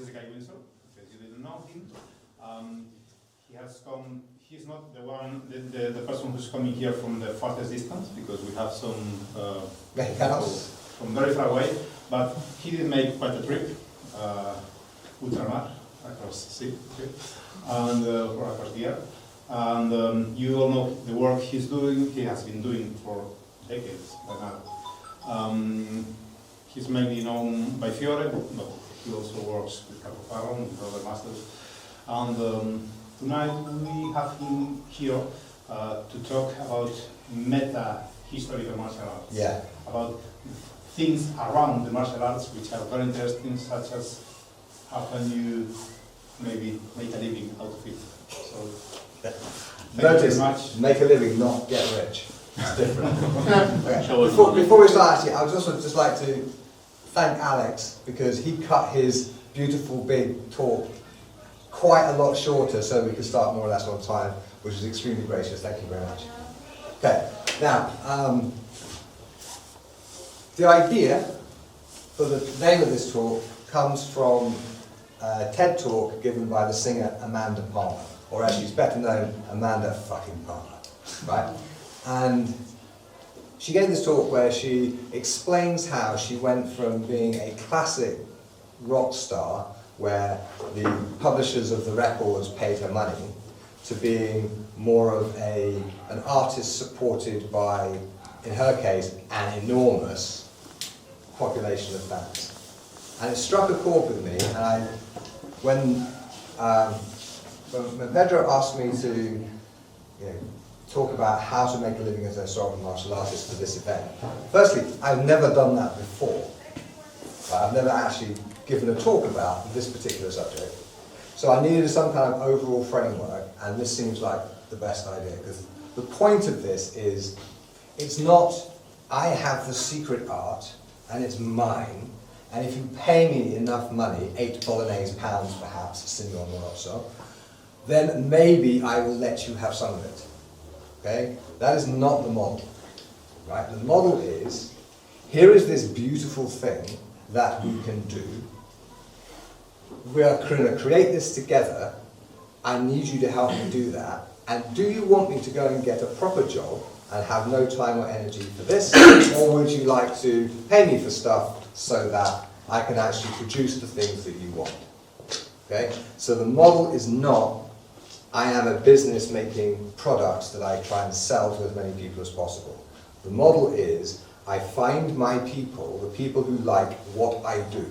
is Guy Windsor, because you didn't know him. He has come, he's not the one, the person who's coming here from the farthest distance, because we have some people from very far away, but he did make quite a trip, ultramar, across the sea, and or across the air. And you all know the work he's doing, he has been doing for decades by now. He's mainly known by Fiore, but he also works with Capofarro, with other masters. And tonight we have him here to talk about meta-historical martial arts. Yeah. About things around the martial arts which are very interesting, such as how can you maybe make a living out of it. So, notice, much. Make a living, not get rich. It's different. Okay. Before we start, actually, I would also just like to thank Alex, because he cut his beautiful big talk quite a lot shorter so we could start more or less on time, which is extremely gracious. Thank you very much. Okay, now, the idea for the name of this talk comes from a TED talk given by the singer Amanda Palmer, or as she's better known, Amanda fucking Palmer, right? And she gave this talk where she explains how she went from being a classic rock star, where the publishers of the records paid her money, to being more of an artist supported by, in her case, an enormous population of fans. And it struck a chord with me, and when Pedro asked me to talk about how to make a living as a historical martial artist for this event, firstly, I've never done that before. I've never actually given a talk about this particular subject. So I needed some kind of overall framework, and this seems like the best idea, because the point of this is, it's not, I have the secret art, and it's mine, and if you pay me enough money, 8 Bolognese pounds perhaps, signor moroso, then maybe I will let you have some of it. Okay? That is not the model. Right? The model is, here is this beautiful thing that we can do. We are going to create this together. I need you to help me do that. And do you want me to go and get a proper job and have no time or energy for this? Or would you like to pay me for stuff so that I can actually produce the things that you want? Okay? So the model is not, I am a business making products that I try and sell to as many people as possible. The model is, I find my people, the people who like what I do,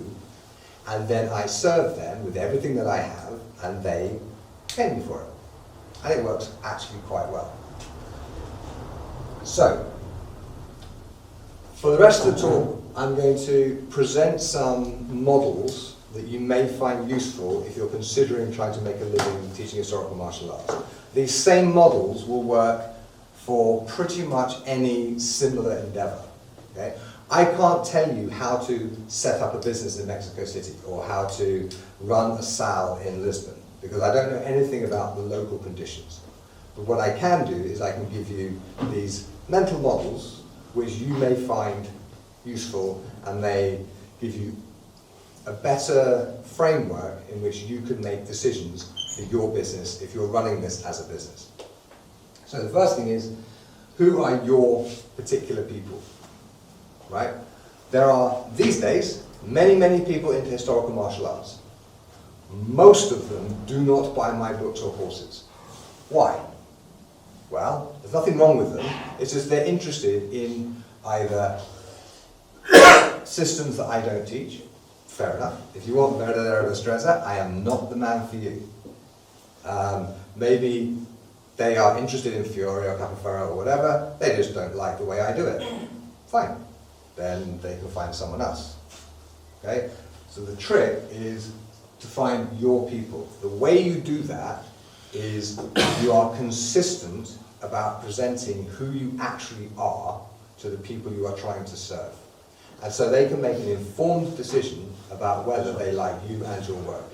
and then I serve them with everything that I have, and they pay me for it. And it works actually quite well. So, for the rest of the talk, I'm going to present some models that you may find useful if you're considering trying to make a living teaching historical martial arts. These same models will work for pretty much any similar endeavour. Okay? I can't tell you how to set up a business in Mexico City or how to run a sal in Lisbon, because I don't know anything about the local conditions. But what I can do is I can give you these mental models which you may find useful, and may give you a better framework in which you can make decisions for your business if you're running this as a business. So the first thing is, who are your particular people? Right? There are, these days, many, many people into historical martial arts. Most of them do not buy my books or courses. Why? Well, there's nothing wrong with them. It's just they're interested in either systems that I don't teach. Fair enough. If you want verdadera destreza, I am not the man for you. Maybe they are interested in Fiore or Capoferro or whatever, they just don't like the way I do it. Fine. Then they can find someone else. Okay? So the trick is to find your people. The way you do that is you are consistent about presenting who you actually are to the people you are trying to serve. And so they can make an informed decision about whether they like you and your work.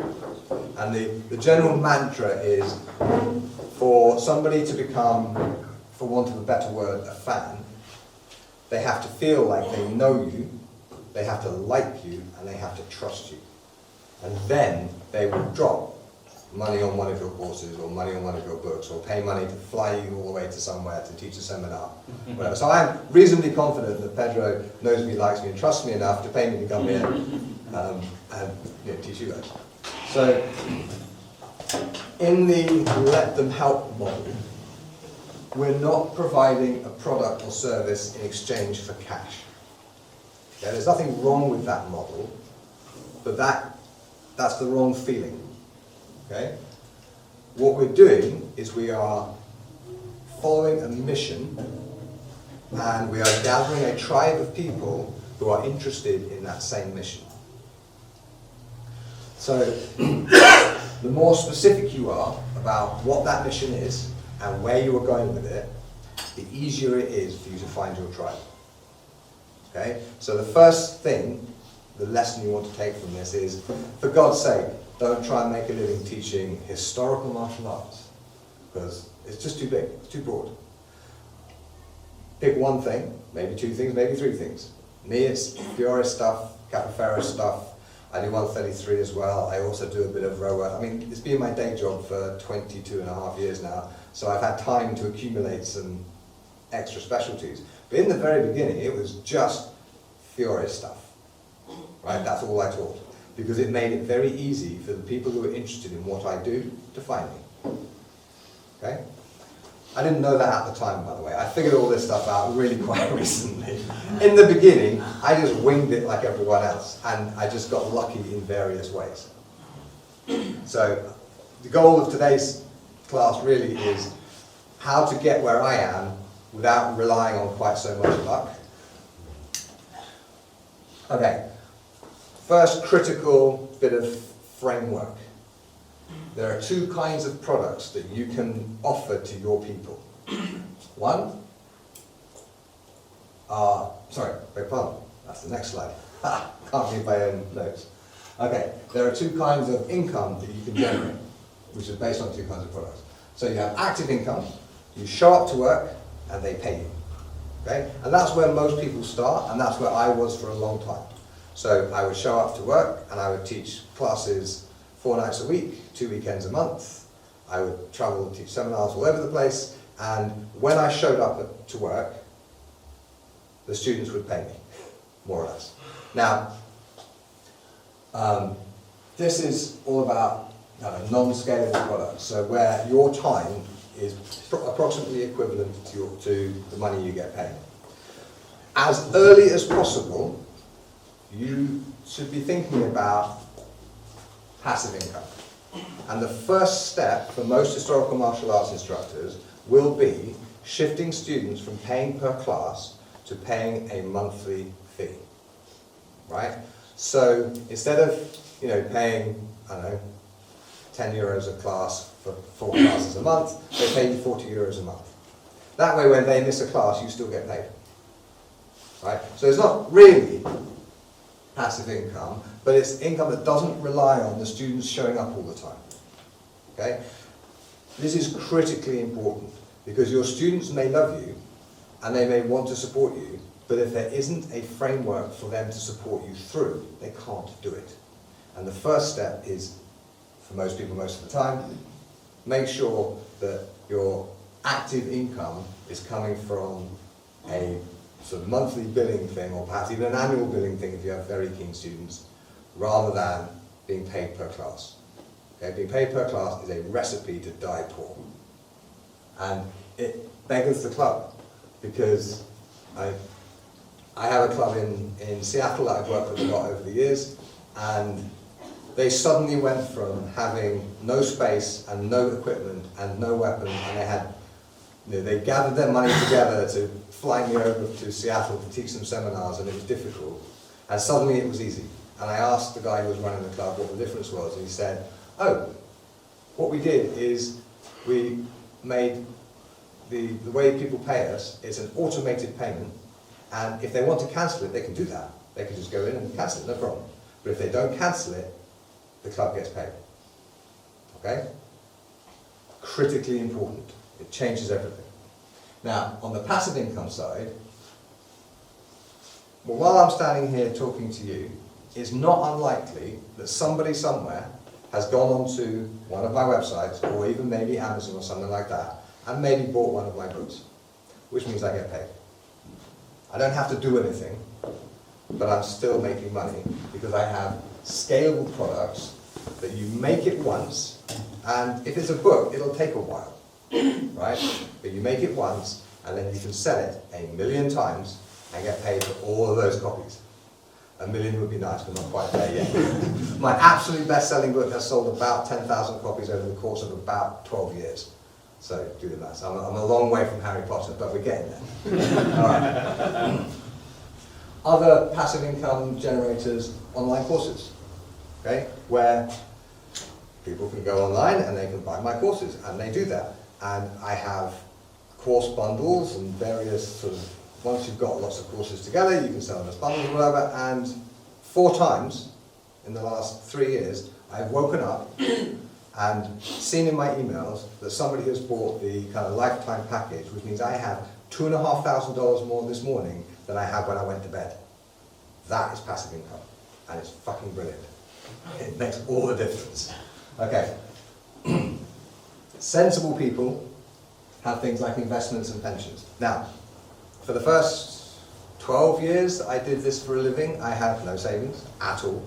And the general mantra is, for somebody to become, for want of a better word, a fan, they have to feel like they know you, they have to like you, and they have to trust you. and then they will drop money on one of your courses or money on one of your books or pay money to fly you all the way to somewhere to teach a seminar, whatever. So I'm reasonably confident that Pedro knows me, likes me and trusts me enough to pay me to come here and teach you guys. So in the let them help model, we're not providing a product or service in exchange for cash. Okay? There's nothing wrong with that model, but that's the wrong feeling. Okay? What we're doing is we are following a mission, and we are gathering a tribe of people who are interested in that same mission. So the more specific you are about what that mission is and where you are going with it, the easier it is for you to find your tribe. Okay? So the first thing, the lesson you want to take from this is, for God's sake, don't try and make a living teaching historical martial arts, because it's just too big, it's too broad. Pick one thing, maybe two things, maybe three things. Me, it's Fiore stuff, Capoferro stuff. I do 133 as well. I also do a bit of row work. I mean, it's been my day job for 22 and a half years now, so I've had time to accumulate some extra specialties. But in the very beginning, it was just Fiore stuff, right? That's all I taught, because it made it very easy for the people who were interested in what I do to find me. Okay? I didn't know that at the time, by the way. I figured all this stuff out really quite recently. In the beginning, I just winged it like everyone else, and I just got lucky in various ways. So the goal of today's class really is how to get where I am without relying on quite so much luck. Okay, first critical bit of framework. There are two kinds of products that you can offer to your people. One, beg pardon, that's the next slide. Can't read my own notes. Okay, there are two kinds of income that you can generate, which is based on two kinds of products. So you have active income, you show up to work and they pay you. Okay? And that's where most people start, and that's where I was for a long time. So I would show up to work and I would teach classes 4 nights a week, 2 weekends a month. I would travel and teach seminars all over the place, and when I showed up to work, the students would pay me, more or less. Now, this is all about non-scalable products, so where your time is approximately equivalent to the money you get paid. As early as possible, you should be thinking about passive income. And the first step for most historical martial arts instructors will be shifting students from paying per class to paying a monthly fee, right? So instead of paying, I don't know, 10 euros a class for 4 classes a month, they pay you 40 euros a month. That way when they miss a class, you still get paid, right? So it's not really passive income, but it's income that doesn't rely on the students showing up all the time. Okay? This is critically important, because your students may love you and they may want to support you, but if there isn't a framework for them to support you through, they can't do it. And the first step is, for most people most of the time, make sure that your active income is coming from a sort of monthly billing thing, or perhaps even an annual billing thing if you have very keen students, rather than being paid per class. Okay? Being paid per class is a recipe to die poor. And it beggars the club, because I have a club in Seattle that I've worked with a lot over the years, and they suddenly went from having no space and no equipment and no weapons, and they gathered their money together to fly me over to Seattle to teach some seminars, and it was difficult. And suddenly it was easy. And I asked the guy who was running the club what the difference was, and he said, oh, what we did is we made the way people pay us, it's an automated payment, and if they want to cancel it, they can do that. They can just go in and cancel it, no problem. But if they don't cancel it, the club gets paid. Okay? Critically important. It changes everything. Now, on the passive income side, well, while I'm standing here talking to you, it's not unlikely that somebody somewhere has gone onto one of my websites, or even maybe Amazon or something like that, and maybe bought one of my books, which means I get paid. I don't have to do anything, but I'm still making money because I have scalable products that you make it once, and if it's a book, it'll take a while, right? But you make it once, and then you can sell it 1,000,000 times and get paid for all of those copies. 1,000,000 would be nice, but not quite there yet. My absolute best-selling book has sold about 10,000 copies over the course of about 12 years. So do the maths. I'm a long way from Harry Potter, but we're getting there. All right. Other passive income generators, online courses, okay, where people can go online and they can buy my courses, and they do that. And I have course bundles and various sort of, once you've got lots of courses together, you can sell them as bundles or whatever, and 4 times in the last 3 years, I've woken up and seen in my emails that somebody has bought the kind of lifetime package, which means I have $2,500 more this morning than I had when I went to bed. That is passive income, and it's fucking brilliant. It makes all the difference. Okay. Sensible people have things like investments and pensions. Now, for the first 12 years I did this for a living, I had no savings at all.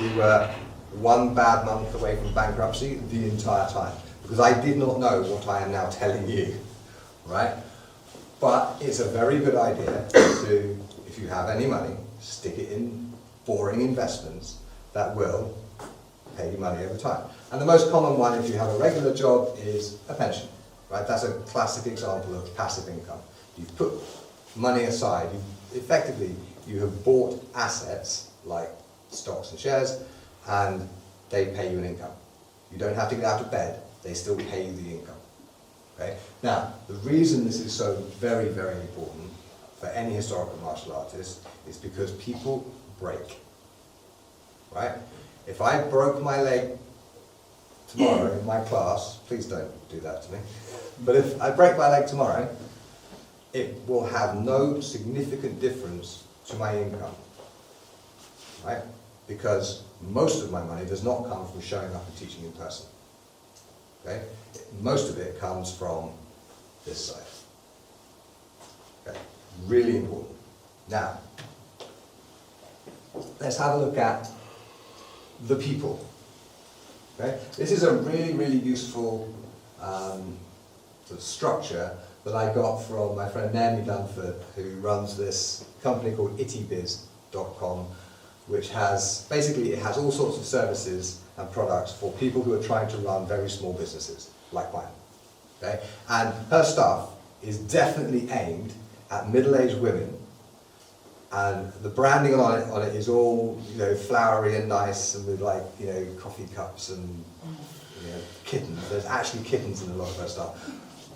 We were one bad month away from bankruptcy the entire time, because I did not know what I am now telling you, right? But it's a very good idea to, if you have any money, stick it in boring investments that will pay you money over time. And the most common one, if you have a regular job, is a pension, right? That's a classic example of passive income. You've put money aside, effectively you have bought assets like stocks and shares, and they pay you an income. You don't have to get out of bed, they still pay you the income. Okay? Now, the reason this is so very, very important for any historical martial artist is because people break. Right? If I broke my leg tomorrow in my class, please don't do that to me, but if I break my leg tomorrow, it will have no significant difference to my income, right? Because most of my money does not come from showing up and teaching in person, okay? Most of it comes from this side, okay? Really important. Now, let's have a look at the people, okay? This is a really, really useful sort of structure that I got from my friend Naomi Dunford, who runs this company called ittybiz.com, which has, basically it has all sorts of services and products for people who are trying to run very small businesses, like mine, okay? And her stuff is definitely aimed at middle-aged women, and the branding on it is all, you know, flowery and nice, and with, like, you know, coffee cups and, you know, kittens. There's actually kittens in a lot of her stuff.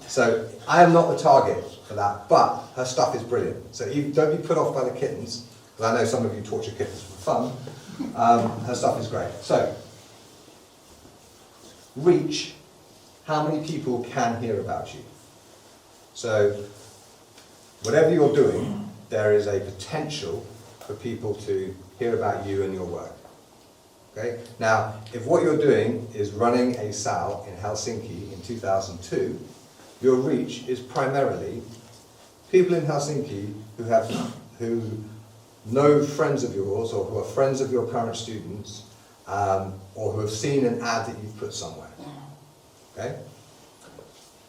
So I am not the target for that, but her stuff is brilliant. So don't be put off by the kittens, because I know some of you torture kittens for fun. Her stuff is great. So, reach, how many people can hear about you? So, whatever you're doing, there is a potential for people to hear about you and your work. Okay? Now, if what you're doing is running a SAL in Helsinki in 2002, your reach is primarily people in Helsinki who know friends of yours, or who are friends of your current students, or who have seen an ad that you've put somewhere. Okay?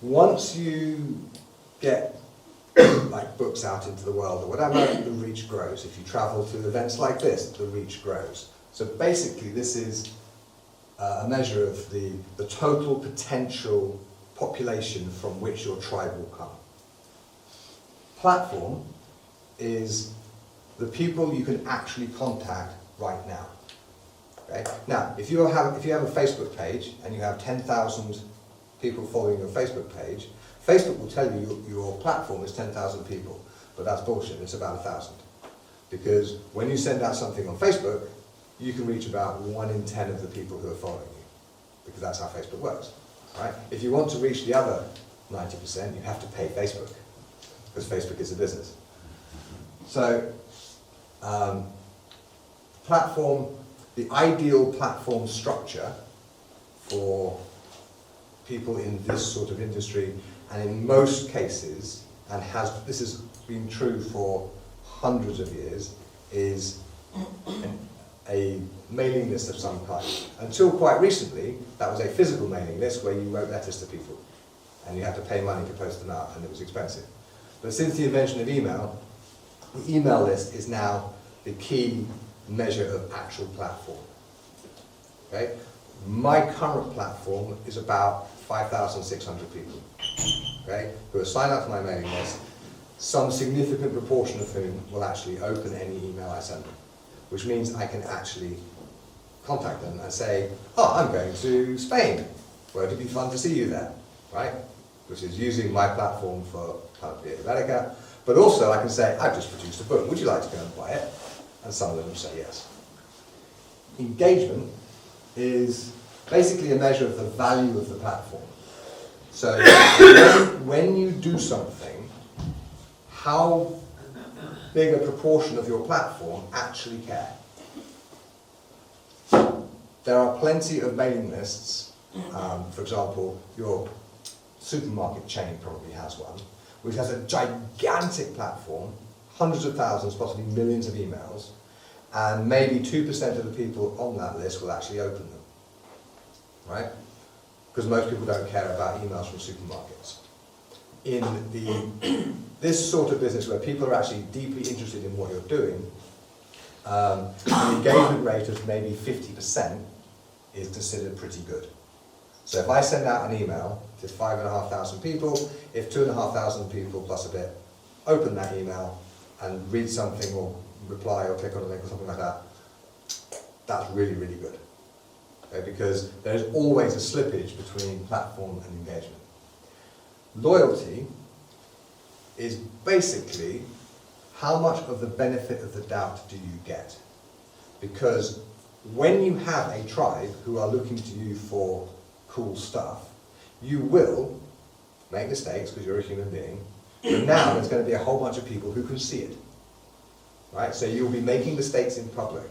Once you get like books out into the world or whatever, the reach grows. If you travel to events like this, the reach grows. So basically this is a measure of the total potential population from which your tribe will come. Platform is the people you can actually contact right now. Okay? Now, if you have a Facebook page and you have 10,000 people following your Facebook page, Facebook will tell you your platform is 10,000 people, but that's bullshit. It's about 1,000. Because when you send out something on Facebook, you can reach about 1 in 10 of the people who are following you, because that's how Facebook works. Right? If you want to reach the other 90%, you have to pay Facebook, because Facebook is a business. So, platform, the ideal platform structure for people in this sort of industry, and in most cases, and this has been true for hundreds of years, is a mailing list of some kind. Until quite recently, that was a physical mailing list where you wrote letters to people, and you had to pay money to post them out, and it was expensive. But since the invention of email, the email list is now the key measure of actual platform. Okay? My current platform is about 5,600 people, okay, who are signed up to my mailing list. Some significant proportion of whom will actually open any email I send them, which means I can actually contact them and say, oh, I'm going to Spain. Well, it'd be fun to see you there, right? Which is using my platform for Panoplia Iberica. But also I can say, I've just produced a book, would you like to go and buy it? And some of them will say yes. Engagement is basically a measure of the value of the platform. So when you do something, how big a proportion of your platform actually care? There are plenty of mailing lists. For example, your supermarket chain probably has one, which has a gigantic platform, hundreds of thousands, possibly millions of emails, and maybe 2% of the people on that list will actually open them, right? Because most people don't care about emails from supermarkets. In this sort of business where people are actually deeply interested in what you're doing, an engagement rate of maybe 50% is considered pretty good. So if I send out an email to 5,500 people, if 2,500 people plus a bit open that email and read something or reply or click on a link or something like that, that's really, really good. Okay, because there's always a slippage between platform and engagement. Loyalty is basically how much of the benefit of the doubt do you get? Because when you have a tribe who are looking to you for cool stuff, you will make mistakes because you're a human being, but now there's going to be a whole bunch of people who can see it. Right? So you'll be making mistakes in public.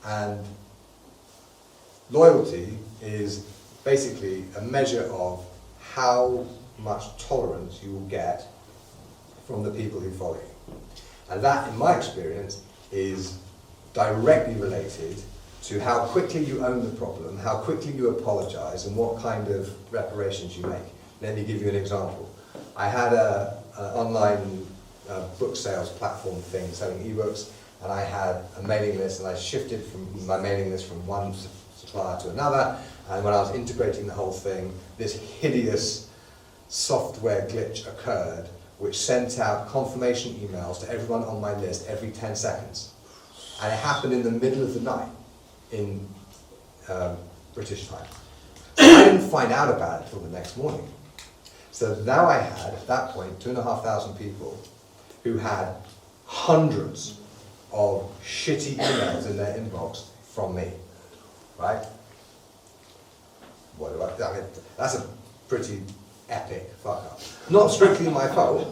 And loyalty is basically a measure of how much tolerance you will get from the people who follow you. And that, in my experience, is directly related to how quickly you own the problem, how quickly you apologize, and what kind of reparations you make. Let me give you an example. I had an online book sales platform thing selling ebooks, and I had a mailing list, and I shifted from my mailing list from one supplier to another, and when I was integrating the whole thing, this hideous software glitch occurred which sent out confirmation emails to everyone on my list every 10 seconds. And it happened in the middle of the night in British time. So I didn't find out about it until the next morning. So now I had, at that point, 2,500 people who had hundreds of shitty emails in their inbox from me, right? What do I mean, that's a pretty epic fuck up. Not strictly my fault,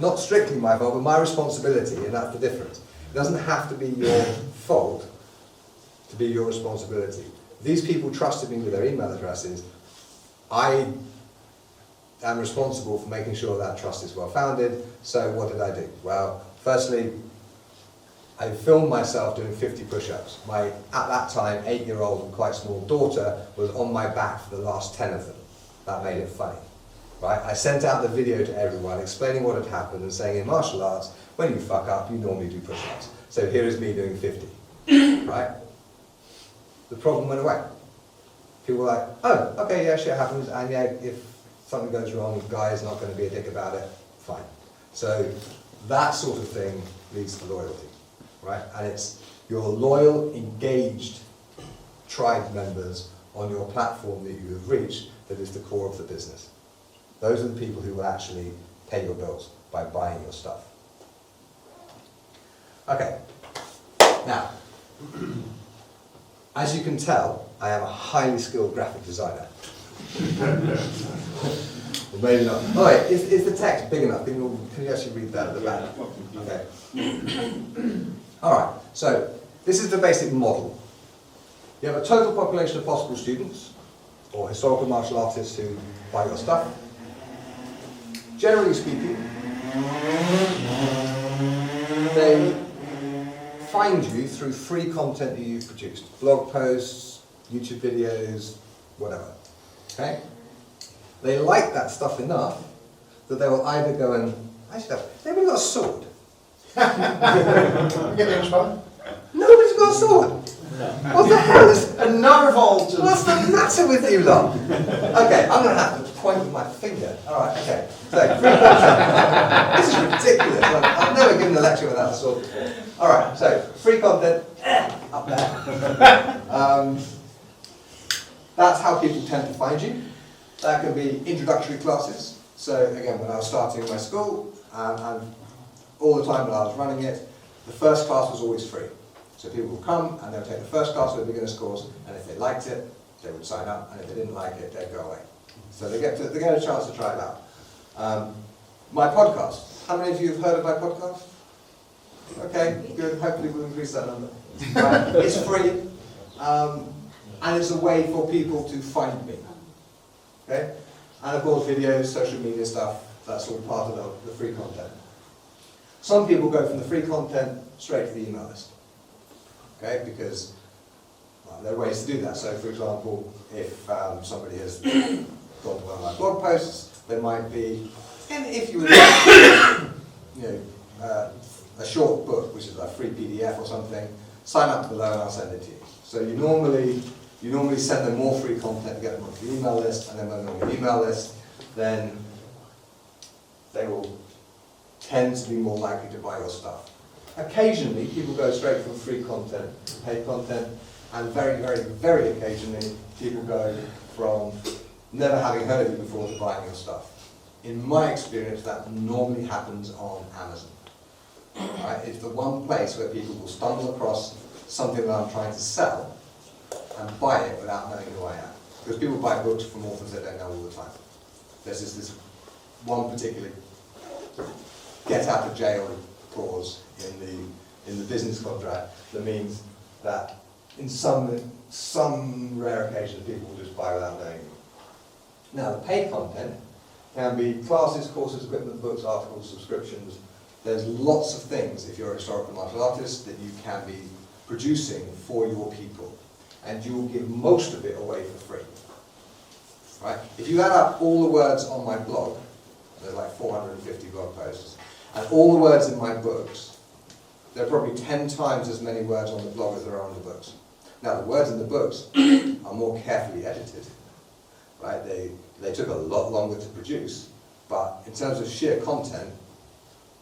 but my responsibility, and that's the difference. It doesn't have to be your fault to be your responsibility. These people trusted me with their email addresses. I am responsible for making sure that trust is well founded. So what did I do? Well, firstly, I filmed myself doing 50 push-ups. My, at that time, 8-year-old and quite small daughter was on my back for the last 10 of them. That made it funny, right? I sent out the video to everyone explaining what had happened and saying in martial arts, when you fuck up, you normally do push-ups. So here is me doing 50, right? The problem went away. People were like, oh, okay, yeah, shit happens, and yeah, if something goes wrong, the guy is not going to be a dick about it, fine. So that sort of thing leads to loyalty, right? And it's your loyal, engaged tribe members on your platform that you have reached that is the core of the business. Those are the people who will actually pay your bills by buying your stuff. Okay, now, as you can tell, I am a highly skilled graphic designer. Or maybe not. Oh wait, is the text big enough? Can you actually read that at the back? Okay. Alright, so this is the basic model. You have a total population of possible students, or historical martial artists who buy your stuff. Generally speaking, they find you through free content that you've produced. Blog posts, YouTube videos, whatever. Okay? They like that stuff enough that they will either go and, actually, they've got a sword. You get which one? Nobody's got a sword. No. What the hell is... And no revolt. What's the matter with you lot? Okay, I'm going to have to point with my finger. Alright, okay. So, free content. This is ridiculous. I've never given a lecture without a sword before. Alright, so, free content, up there. That's how people tend to find you. That can be introductory classes. So, again, when I was starting my school, and all the time when I was running it, the first class was always free. So people would come and they would take the first class of the beginner's course, and if they liked it, they would sign up, and if they didn't like it, they'd go away. So they get a chance to try it out. My podcast. How many of you have heard of my podcast? Okay, good. Hopefully we'll increase that number. Right. It's free, and it's a way for people to find me. Okay, and of course videos, social media stuff. That's all part of the free content. Some people go from the free content straight to the email list. Okay, because there are ways to do that. So, for example, if somebody has gone to one of my blog posts, there might be, and if you would like, a short book, which is like a free PDF or something, sign up below and I'll send it to you. So you normally send them more free content to get them onto the email list, and then when they're on the email list, then they will tend to be more likely to buy your stuff. Occasionally, people go straight from free content to paid content, and very, very, very occasionally, people go from never having heard of you before to buying your stuff. In my experience, that normally happens on Amazon. Right? It's the one place where people will stumble across something that I'm trying to sell and buy it without knowing who I am. Because people buy books from authors they don't know all the time. There's just this one particular get out of jail clause in the business contract that means that in some rare occasions people will just buy without knowing you. Now the paid content can be classes, courses, equipment, books, articles, subscriptions. There's lots of things, if you're a historical martial artist, that you can be producing for your people, and you will give most of it away for free. Right? If you add up all the words on my blog, there's like 450 blog posts, and all the words in my books, there are probably 10 times as many words on the blog as there are on the books. Now the words in the books are more carefully edited, right? They took a lot longer to produce, but in terms of sheer content,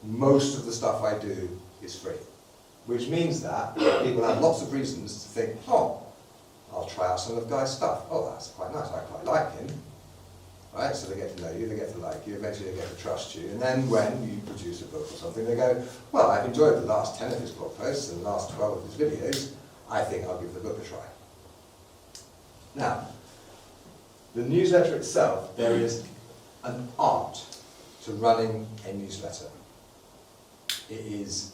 most of the stuff I do is free. Which means that people have lots of reasons to think, oh, I'll try out some of the guy's stuff. Oh, that's quite nice, I quite like him. Right? So they get to know you, they get to like you, eventually they get to trust you, and then when you produce a book or something, they go, well, I've enjoyed the last 10 of his blog posts and the last 12 of his videos, I think I'll give the book a try. Now, the newsletter itself, there is an art to running a newsletter. It is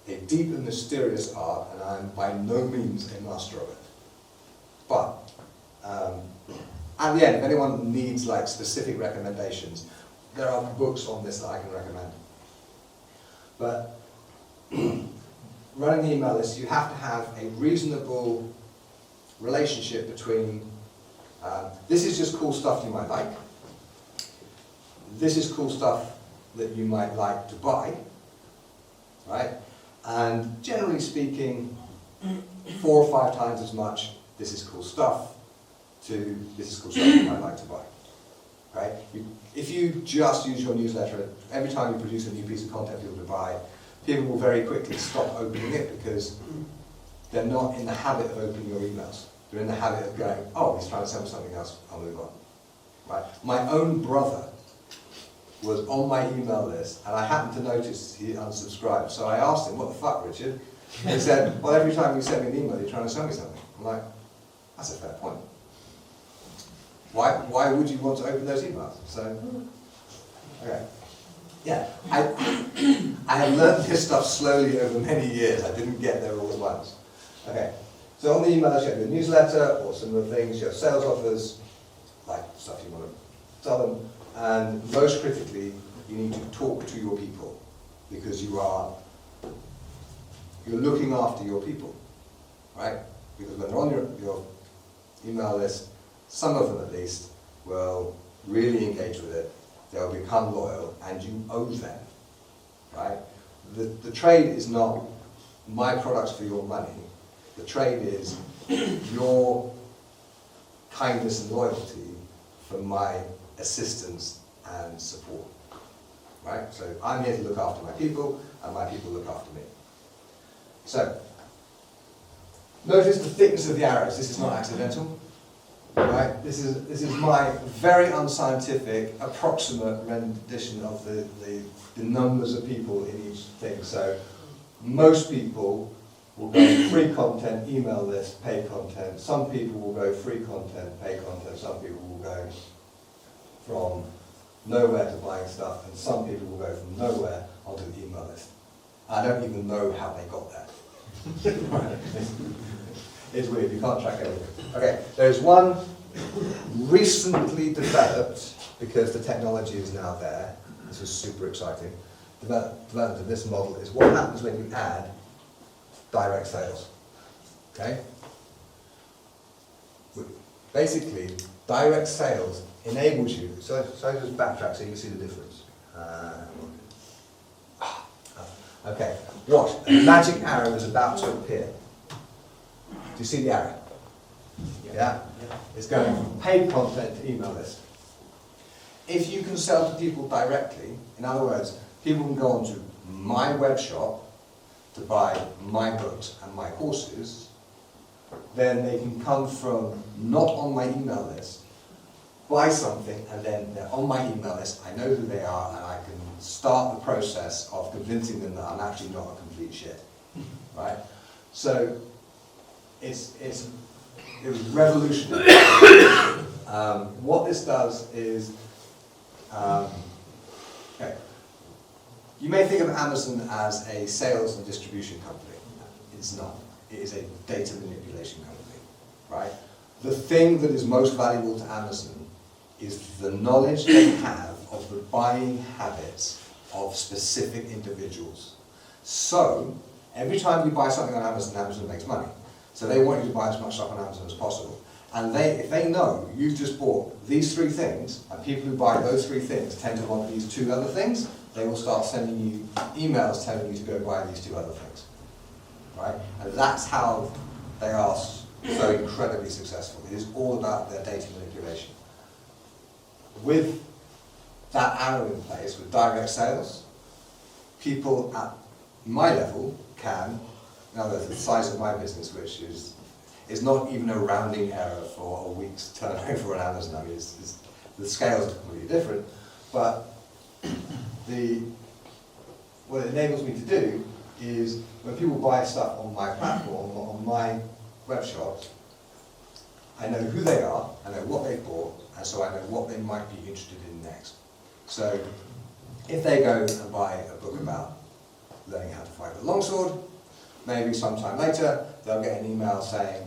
a deep and mysterious art, and I'm by no means a master of it. But at the end, if anyone needs like specific recommendations, there are books on this that I can recommend. But running the email list, you have to have a reasonable relationship between this is just cool stuff you might like, this is cool stuff that you might like to buy, right? And generally speaking, 4 or 5 times as much, this is cool stuff, to this is cool stuff you might like to buy, right? If you just use your newsletter, every time you produce a new piece of content for people to buy, people will very quickly stop opening it because they're not in the habit of opening your emails. They're in the habit of going, oh, he's trying to sell me something else, I'll move on, right? My own brother was on my email list, and I happened to notice he unsubscribed. So I asked him, what the fuck, Richard? And he said, well, every time you send me an email, you're trying to sell me something. I'm like, that's a fair point. Why would you want to open those emails? So, okay. Yeah, I have learned this stuff slowly over many years. I didn't get there all at once. Okay, so on the emails you have your newsletter or similar things, you have sales offers, like stuff you want to tell them, and most critically, you need to talk to your people because you're looking after your people, right? Because when they're on your email list, some of them at least will really engage with it, they'll become loyal, and you owe them, right? The trade is not my products for your money. The trade is your kindness and loyalty for my assistance and support, right? So I'm here to look after my people, and my people look after me. So, notice the thickness of the arrows. This is not accidental, right? This is my very unscientific, approximate rendition of the numbers of people in each thing. So, most people will go free content, email list, paid content. Some people will go free content, paid content. Some people will go from nowhere to buying stuff, and some people will go from nowhere onto the email list. I don't even know how they got there. It's weird, you can't track everything. Okay, there's one recently developed, because the technology is now there, this is super exciting, development of this model is what happens when you add direct sales. Okay? Basically, direct sales enables you, so just backtrack so you can see the difference. Okay, watch. A magic arrow is about to appear. Do you see the arrow? Yeah? It's going from paid content to email list. If you can sell to people directly, in other words, people can go onto my web shop to buy my books and my courses, then they can come from not on my email list, buy something, and then they're on my email list, I know who they are, and I can start the process of convincing them that I'm actually not a complete shit, right? So, it was revolutionary. What this does is, okay, you may think of Amazon as a sales and distribution company. It's not. It is a data manipulation company, right? The thing that is most valuable to Amazon is the knowledge they have of the buying habits of specific individuals. So, every time you buy something on Amazon, Amazon makes money. So they want you to buy as much stuff on Amazon as possible. And if they know you've just bought these 3 things, and people who buy those 3 things tend to want these 2 other things, they will start sending you emails telling you to go buy these 2 other things. Right? And that's how they are so incredibly successful. It is all about their data manipulation. With that arrow in place, with direct sales, people at my level can, in other words, the size of my business, which is not even a rounding error for a week's turnover on Amazon. I mean, the scales are completely different, but what it enables me to do is when people buy stuff on my platform, on my web shop, I know who they are, I know what they've bought, and so I know what they might be interested in next. So if they go and buy a book about learning how to fight with a longsword, maybe sometime later they'll get an email saying,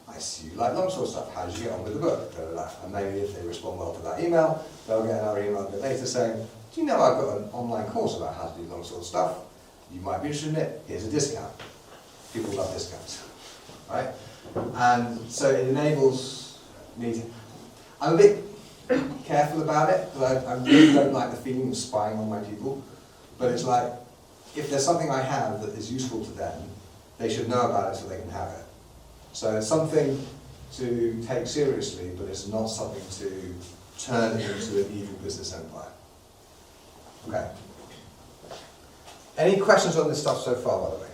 I see you like longsword stuff, how did you get on with the book? And maybe if they respond well to that email, they'll get another email a bit later saying, do you know I've got an online course about how to do longsword stuff? You might be interested in it, here's a discount. People love discounts, right? And so it enables me to, I'm a bit careful about it, because I really don't like the feeling of spying on my people, but it's like, if there's something I have that is useful to them, they should know about it so they can have it. So it's something to take seriously, but it's not something to turn into an evil business empire. Okay. Any questions on this stuff so far, by the way?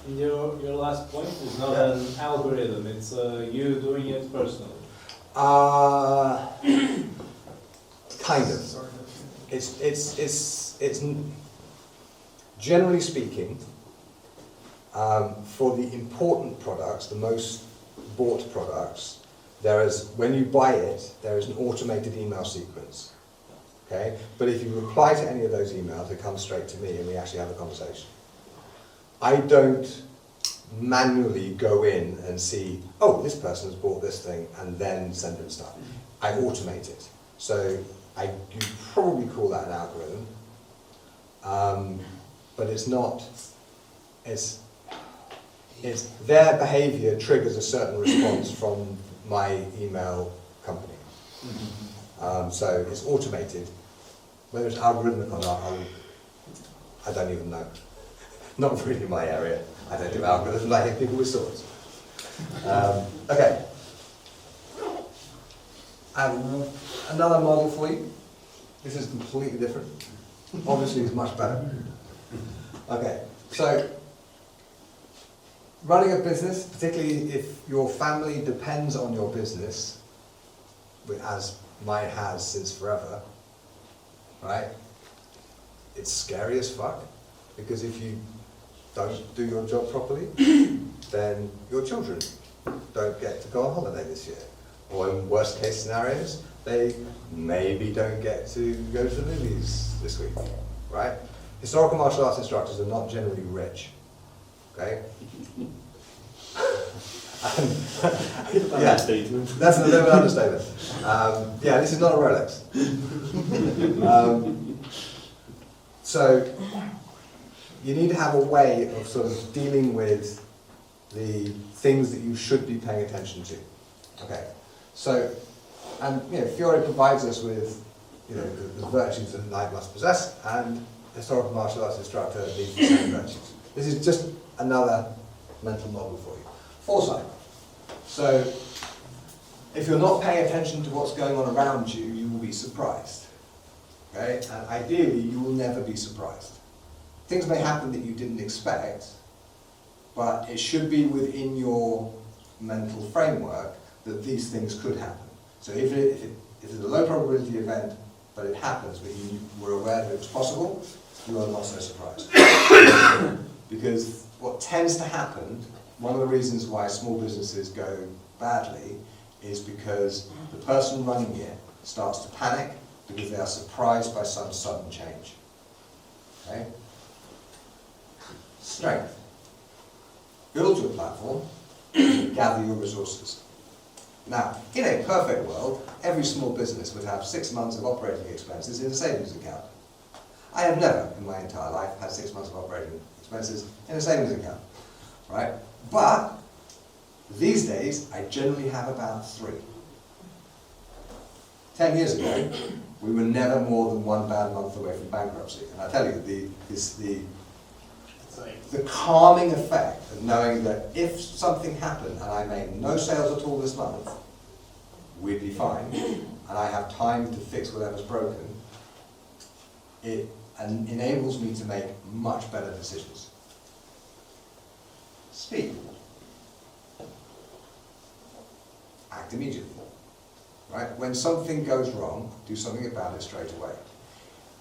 Your last point is not an algorithm, it's you doing it personally. Kind of. It's generally speaking, for the important products, the most bought products, when you buy it, there is an automated email sequence. Okay? But if you reply to any of those emails, it comes straight to me and we actually have a conversation. I don't manually go in and see, oh, this person has bought this thing, and then send them stuff. I automate it. So you probably call that an algorithm, but it's not. It's their behaviour triggers a certain response from my email company. So it's automated. Whether it's algorithmic or not, I don't even know. Not really my area. I don't do algorithms, I hit people with swords. Okay. Another model for you. This is completely different. Obviously it's much better. Okay, so running a business, particularly if your family depends on your business, as mine has since forever, right? It's scary as fuck, because if you don't do your job properly, then your children don't get to go on holiday this year. Or in worst case scenarios, they maybe don't get to go to the movies this week, right? Historical martial arts instructors are not generally rich, okay? Yeah, that's a little bit understatement. Yeah, this is not a Rolex. So you need to have a way of sort of dealing with the things that you should be paying attention to. Okay, so, and Fiore provides us with the virtues that a knight must possess, and historical martial arts instructor needs the same virtues. This is just another mental model for you. Foresight. So, if you're not paying attention to what's going on around you, you will be surprised. Okay? And ideally, you will never be surprised. Things may happen that you didn't expect, but it should be within your mental framework that these things could happen. So if it's a low probability event, but it happens, but you were aware that it was possible, you are not so surprised. Because what tends to happen, one of the reasons why small businesses go badly, is because the person running it starts to panic because they are surprised by some sudden change. Okay? Strength. Build your platform, gather your resources. Now, in a perfect world, every small business would have 6 months of operating expenses in a savings account. I have never, in my entire life, had 6 months of operating expenses in a savings account, right? But these days, I generally have about 3. 10 years ago, we were never more than 1 bad month away from bankruptcy. And I tell you, the calming effect of knowing that if something happened and I made no sales at all this month, we'd be fine, and I have time to fix whatever's broken, it enables me to make much better decisions. Speed. Act immediately. Right? When something goes wrong, do something about it straight away.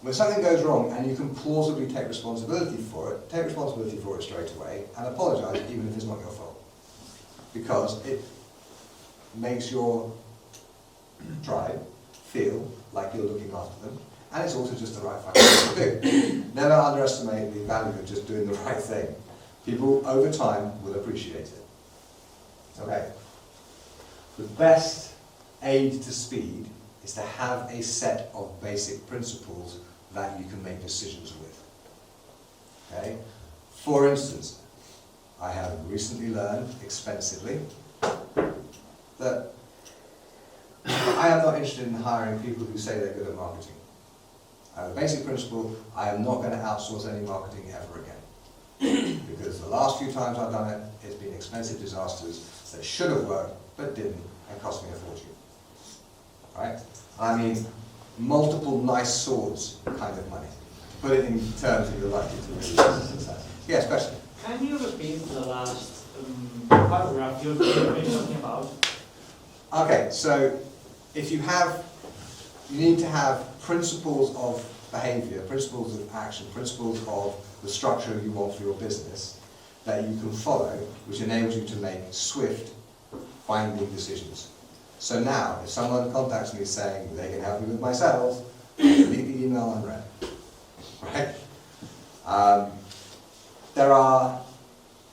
When something goes wrong and you can plausibly take responsibility for it, take responsibility for it straight away and apologise even if it's not your fault. Because it makes your tribe feel like you're looking after them, and it's also just the right fucking thing to do. Never underestimate the value of just doing the right thing. People over time will appreciate it. Okay. The best aid to speed is to have a set of basic principles that you can make decisions with. Okay? For instance, I have recently learned expensively that I am not interested in hiring people who say they're good at marketing. I have a basic principle: I am not going to outsource any marketing ever again. Because the last few times I've done it, it's been expensive disasters that should have worked but didn't and cost me a fortune. Right? I mean, multiple nice swords kind of money. Put it in terms that you're likely to really success. Yes, question? Can you repeat the last paragraph you've been talking about? Okay, so if you need to have principles of behavior, principles of action, principles of the structure you want for your business that you can follow, which enables you to make swift, binding decisions. So now, if someone contacts me saying they can help me with my sales, delete the email unread. Right? There are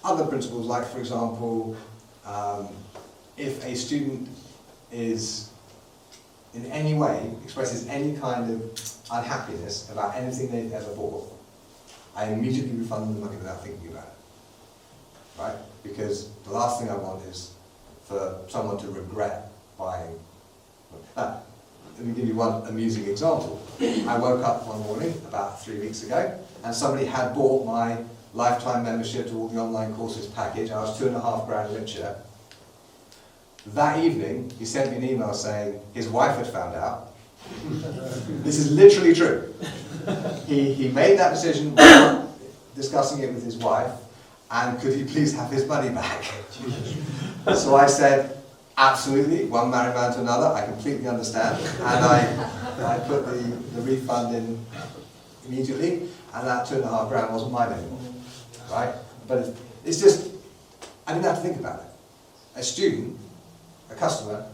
other principles, like for example, if a student is in any way expresses any kind of unhappiness about anything they've ever bought, I immediately refund them the money without thinking about it, right? Because the last thing I want is for someone to regret buying. Let me give you one amusing example. I woke up one morning about 3 weeks ago and somebody had bought my lifetime membership to all the online courses package. I was $2.5 grand richer. That evening, he sent me an email saying his wife had found out. This is literally true. He made that decision without discussing it with his wife, and could he please have his money back? So I said, absolutely, one married man to another, I completely understand. And I put the refund in immediately, and that $2.5 grand wasn't mine anymore, right? But it's just, I didn't have to think about it. A student, a customer,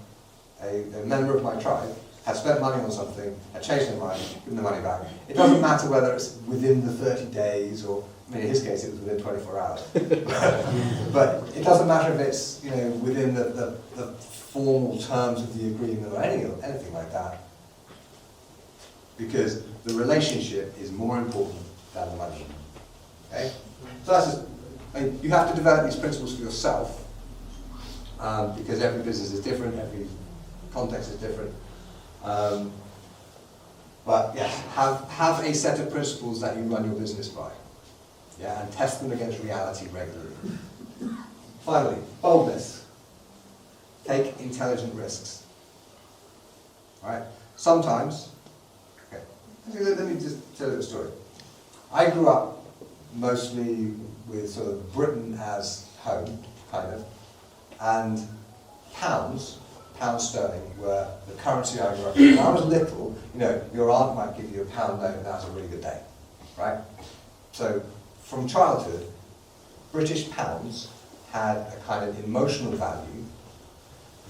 a member of my tribe, had spent money on something, had changed their mind, given the money back. It doesn't matter whether it's within the 30 days or, I mean, in his case it was within 24 hours. But it doesn't matter if it's, you know, within the formal terms of the agreement or anything like that, because the relationship is more important than the money. Okay? So that's just, I mean, you have to develop these principles for yourself, because every business is different, every context is different. But yes, have a set of principles that you run your business by. Yeah, and test them against reality regularly. Finally, boldness. Take intelligent risks. Right? Sometimes, okay, let me just tell you a story. I grew up mostly with sort of Britain as home, kind of, and pounds sterling were the currency I grew up with. When I was little, you know, your aunt might give you a pound note and that was a really good day, right? So from childhood, British pounds had a kind of emotional value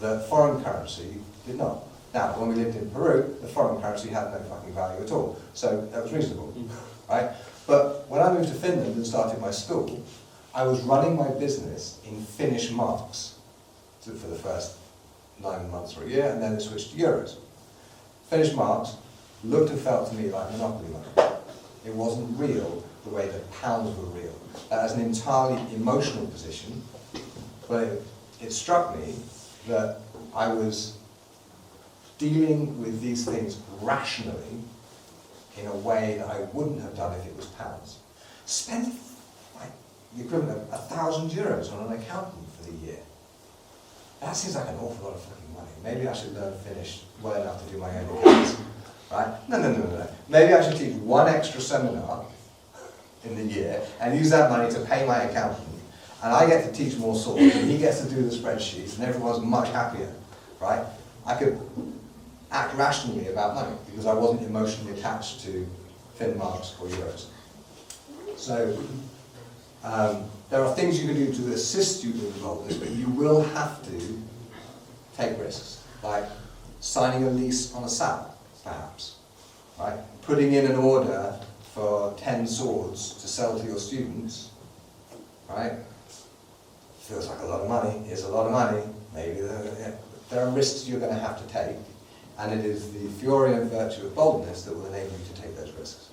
that foreign currency did not. Now, when we lived in Peru, the foreign currency had no fucking value at all, so that was reasonable, right? But when I moved to Finland and started my school, I was running my business in Finnish marks for the first 9 months or a year, and then it switched to euros. Finnish marks looked and felt to me like monopoly money. It wasn't real the way that pounds were real. That was an entirely emotional position, but it struck me that I was dealing with these things rationally in a way that I wouldn't have done if it was pounds. Spent like the equivalent of €1,000 on an accountant for the year. That seems like an awful lot of fucking money. Maybe I should learn Finnish well enough to do my own accounts, right? No. Maybe I should teach one extra seminar in the year and use that money to pay my accountant, and I get to teach more swords, and he gets to do the spreadsheets, and everyone's much happier, right? I could act rationally about money because I wasn't emotionally attached to Finn marks or euros. So there are things you can do to assist you in boldness, but you will have to take risks, like signing a lease on a saddle, perhaps, right? Putting in an order for 10 swords to sell to your students, right? Feels like a lot of money, is a lot of money, maybe there are risks you're going to have to take, and it is the fury and virtue of boldness that will enable you to take those risks.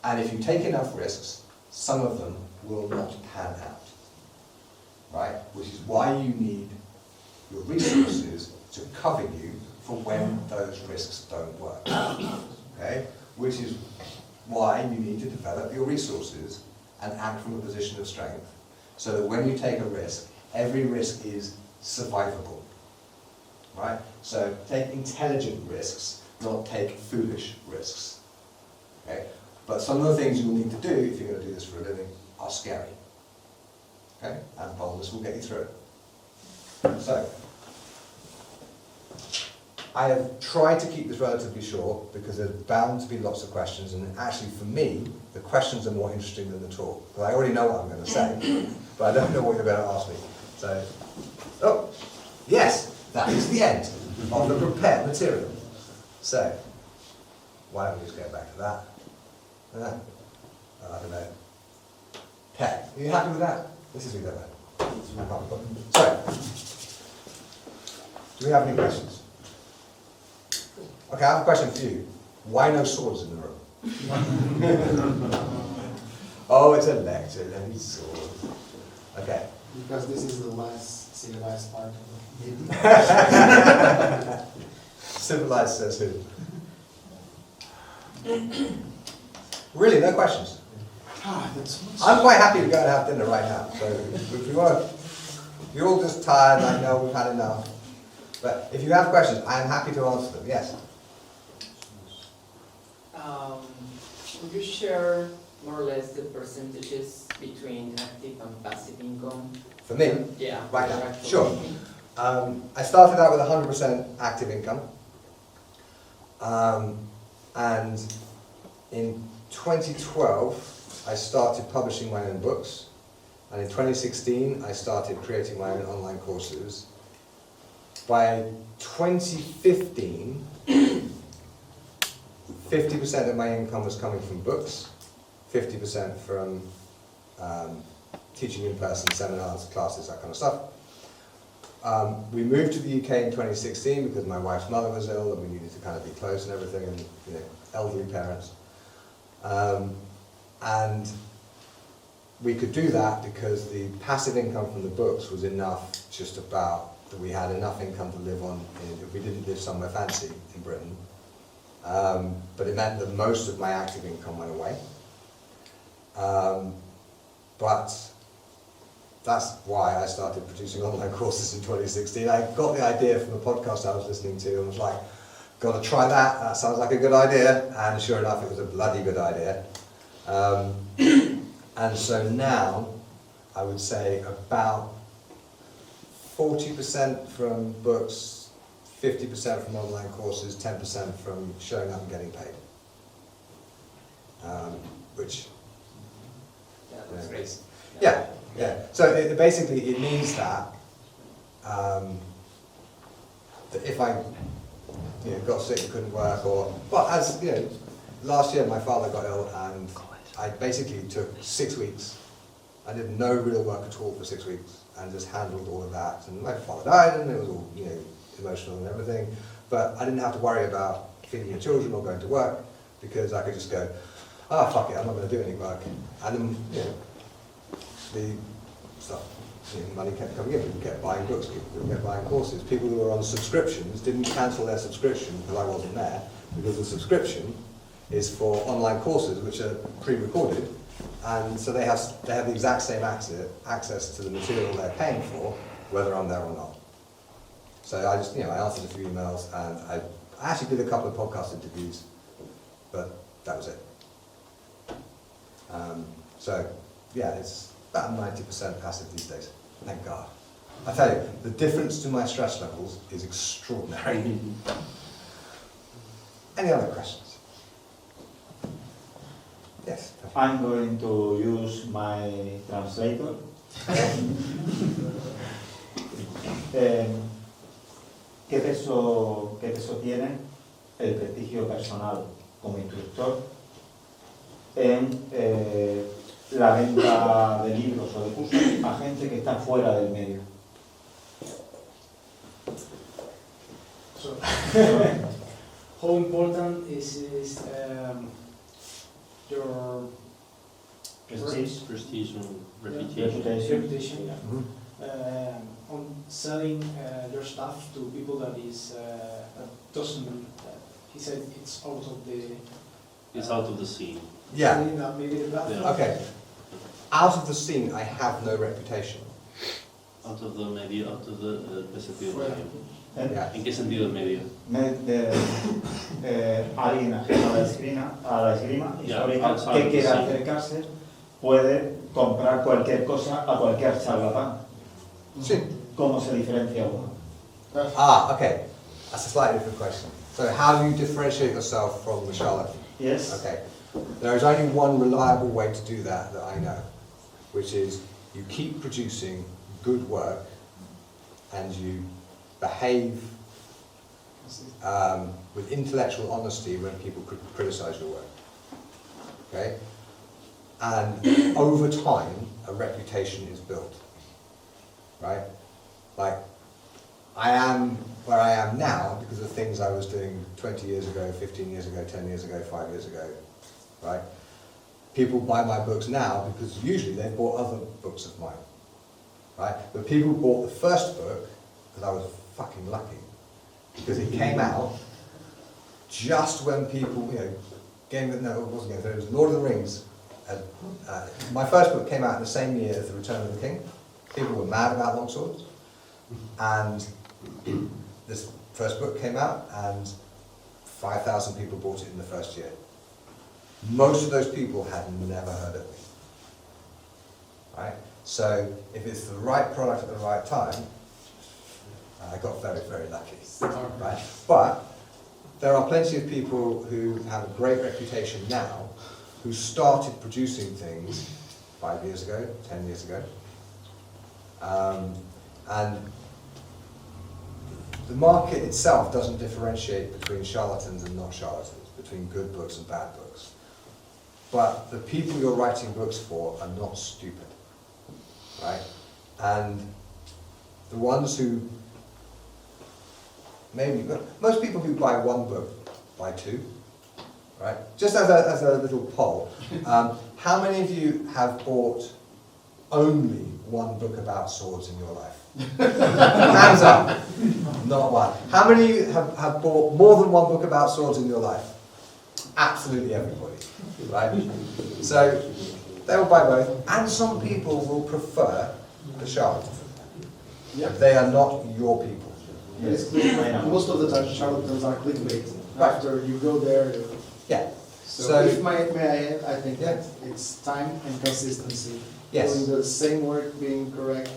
And if you take enough risks, some of them will not pan out, right? Which is why you need your resources to cover you for when those risks don't work, okay? Which is why you need to develop your resources and act from a position of strength, so that when you take a risk, every risk is survivable, right? So take intelligent risks, not take foolish risks, okay? But some of the things you'll need to do if you're going to do this for a living are scary, okay? And boldness will get you through it. So, I have tried to keep this relatively short because there's bound to be lots of questions, and actually for me, the questions are more interesting than the talk. Because I already know what I'm going to say, but I don't know what you're going to ask me. So, oh, yes, that is the end of the prepared material. So, why don't we just go back to that? I don't know. Okay, are you happy with that? This is endeavour. So, do we have any questions? Okay, I have a question for you. Why no swords in the room? Oh, it's a lecture, let me swords. Okay. Because this is the last civilized part of the meeting. Civilized says who? Really, no questions? That's I'm quite happy to go and have dinner right now. So if you want, you're all just tired, I know we've had enough. But if you have questions, I am happy to answer them, yes. Could you share more or less the percentages between active and passive income? For me, Yeah. right now, direct sure. income. I started out with 100% active income. And in 2012, I started publishing my own books. And in 2016, I started creating my own online courses. By 2015, 50% of my income was coming from books, 50% from teaching in person, seminars, classes, that kind of stuff. We moved to the UK in 2016 because my wife's mother was ill and we needed to kind of be close and everything, and elderly parents. And we could do that because the passive income from the books was enough, just about, that we had enough income to live on if we didn't live somewhere fancy in Britain. But it meant that most of my active income went away. But that's why I started producing online courses in 2016. I got the idea from a podcast I was listening to and was like, got to try that, that sounds like a good idea. And sure enough, it was a bloody good idea. And so now, I would say about 40% from books, 50% from online courses, 10% from showing up and getting paid. Which, Yeah, that's great. yeah. So basically it means that, that if I got sick and couldn't work, but as last year my father got ill and I basically took 6 weeks. I did no real work at all for 6 weeks and just handled all of that. And my father died and it was all emotional and everything, but I didn't have to worry about feeding the children or going to work because I could just go, fuck it, I'm not going to do any work. And then the stuff, money kept coming in. People kept buying books, people kept buying courses. People who were on subscriptions didn't cancel their subscription because I wasn't there, because the subscription is for online courses which are pre-recorded, and so they have the exact same access to the material they're paying for, whether I'm there or not. So I just I answered a few emails and I actually did a couple of podcast interviews, but that was it. So yeah, it's about 90% passive these days. Thank God. I tell you, the difference to my stress levels is extraordinary. Any other questions? Yes. I'm going to use my translator. ¿Qué peso tiene el prestigio personal como instructor en la venta de libros o de cursos a gente que está fuera del medio? So, how important is your Prestige and reputation. reputation, on selling your stuff to people that doesn't, he said it's out of the... It's out of the scene. Yeah. Maybe the platform. Okay. Out of the scene, I have no reputation. Out of the medio, out of the sentido Fuera. medio. Yeah. ¿En qué sentido medio? Alguien ajeno a la esgrima Yeah, histórica outside que of the quiera scene. acercarse puede comprar cualquier cosa a cualquier charlatán. Sí. ¿Cómo se diferencia uno? Okay. That's a slightly different question. So how do you differentiate yourself from the charlatan? Yes. Okay. There is only one reliable way to do that I know, which is you keep producing good work and you behave with intellectual honesty when people criticize your work. Okay? And over time, a reputation is built, right? Like, I am where I am now because of things I was doing 20 years ago, 15 years ago, 10 years ago, 5 years ago, right? People buy my books now because usually they've bought other books of mine, right? But people bought the first book because I was fucking lucky, because it came out just when people, you know, it wasn't Game of Thrones, it was Lord of the Rings. My first book came out in the same year as The Return of the King. People were mad about longswords, and this first book came out, and 5,000 people bought it in the first year. Most of those people had never heard of me, right? So if it's the right product at the right time, I got very, very lucky, right? But there are plenty of people who have a great reputation now, who started producing things 5 years ago, 10 years ago, and the market itself doesn't differentiate between charlatans and not charlatans, between good books and bad books. But the people you're writing books for are not stupid, right? And the ones who, most people who buy one book buy two, right? Just as a little poll, how many of you have bought only one book about swords in your life? Hands up. Not one. How many of you have bought more than one book about swords in your life? Absolutely everybody, right? So they will buy both, and some people will prefer the charlatan. Yep. They are not your people. Yes, most of the time charlatans are clickbait. Right. After you go there, Yeah. so if may I add, I think Yeah. that it's time and consistency. Yes. Doing the same work, being correct,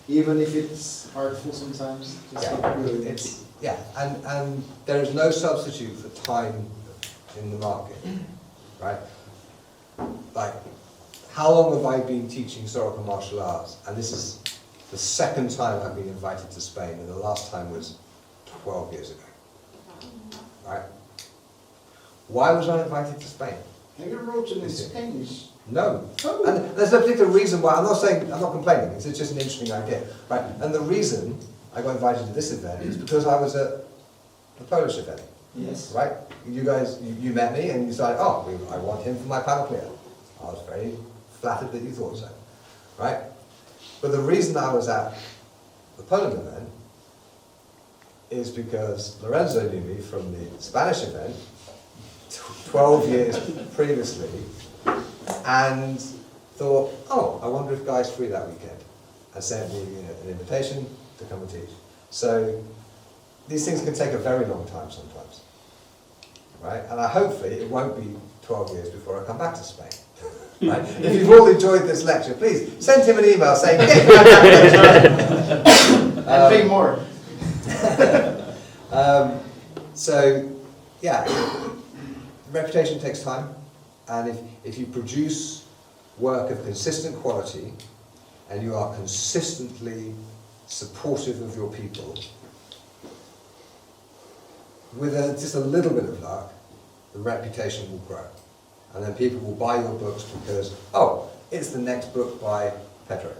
even if it's artful sometimes. Just Yeah. keep doing it. It's, yeah, and there is no substitute for time in the market, right? Like, how long have I been teaching historical martial arts? And this is the second time I've been invited to Spain, and the last time was 12 years ago, right? Why was I invited to Spain? And you wrote it in Spanish. No. Oh. And there's no particular reason why. I'm not complaining, it's just an interesting idea, right? And the reason I got invited to this event is because I was at the Polish event, Yes. right? You guys, you met me and you decided, oh, I want him for my panoplia. I was very flattered that you thought so, right? But the reason I was at the Poland event is because Lorenzo knew me from the Spanish event 12 years previously, and thought, oh, I wonder if Guy's free that weekend, and sent me an invitation to come and teach. So these things can take a very long time sometimes, right? And hopefully it won't be 12 years before I come back to Spain. Right? If you've all enjoyed this lecture, please send him an email saying, get back And pay more. So, yeah, reputation takes time, and if you produce work of consistent quality, and you are consistently supportive of your people, with just a little bit of luck, the reputation will grow. And then people will buy your books because, oh, it's the next book by Pedro.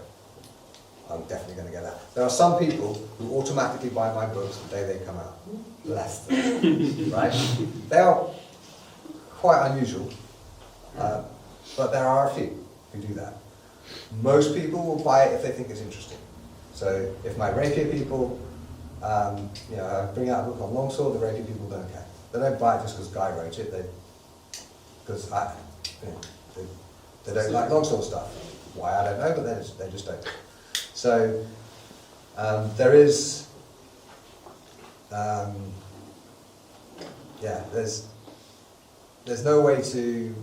I'm definitely going to get that. There are some people who automatically buy my books the day they come out. Bless them. Right? They are quite unusual, but there are a few who do that. Most people will buy it if they think it's interesting. So if my rapier people, I bring out a book on longsword, the rapier people don't care. They don't buy it just because Guy wrote it. Because they don't like longsword stuff. Why, I don't know, but they just don't. So there is, there's no way to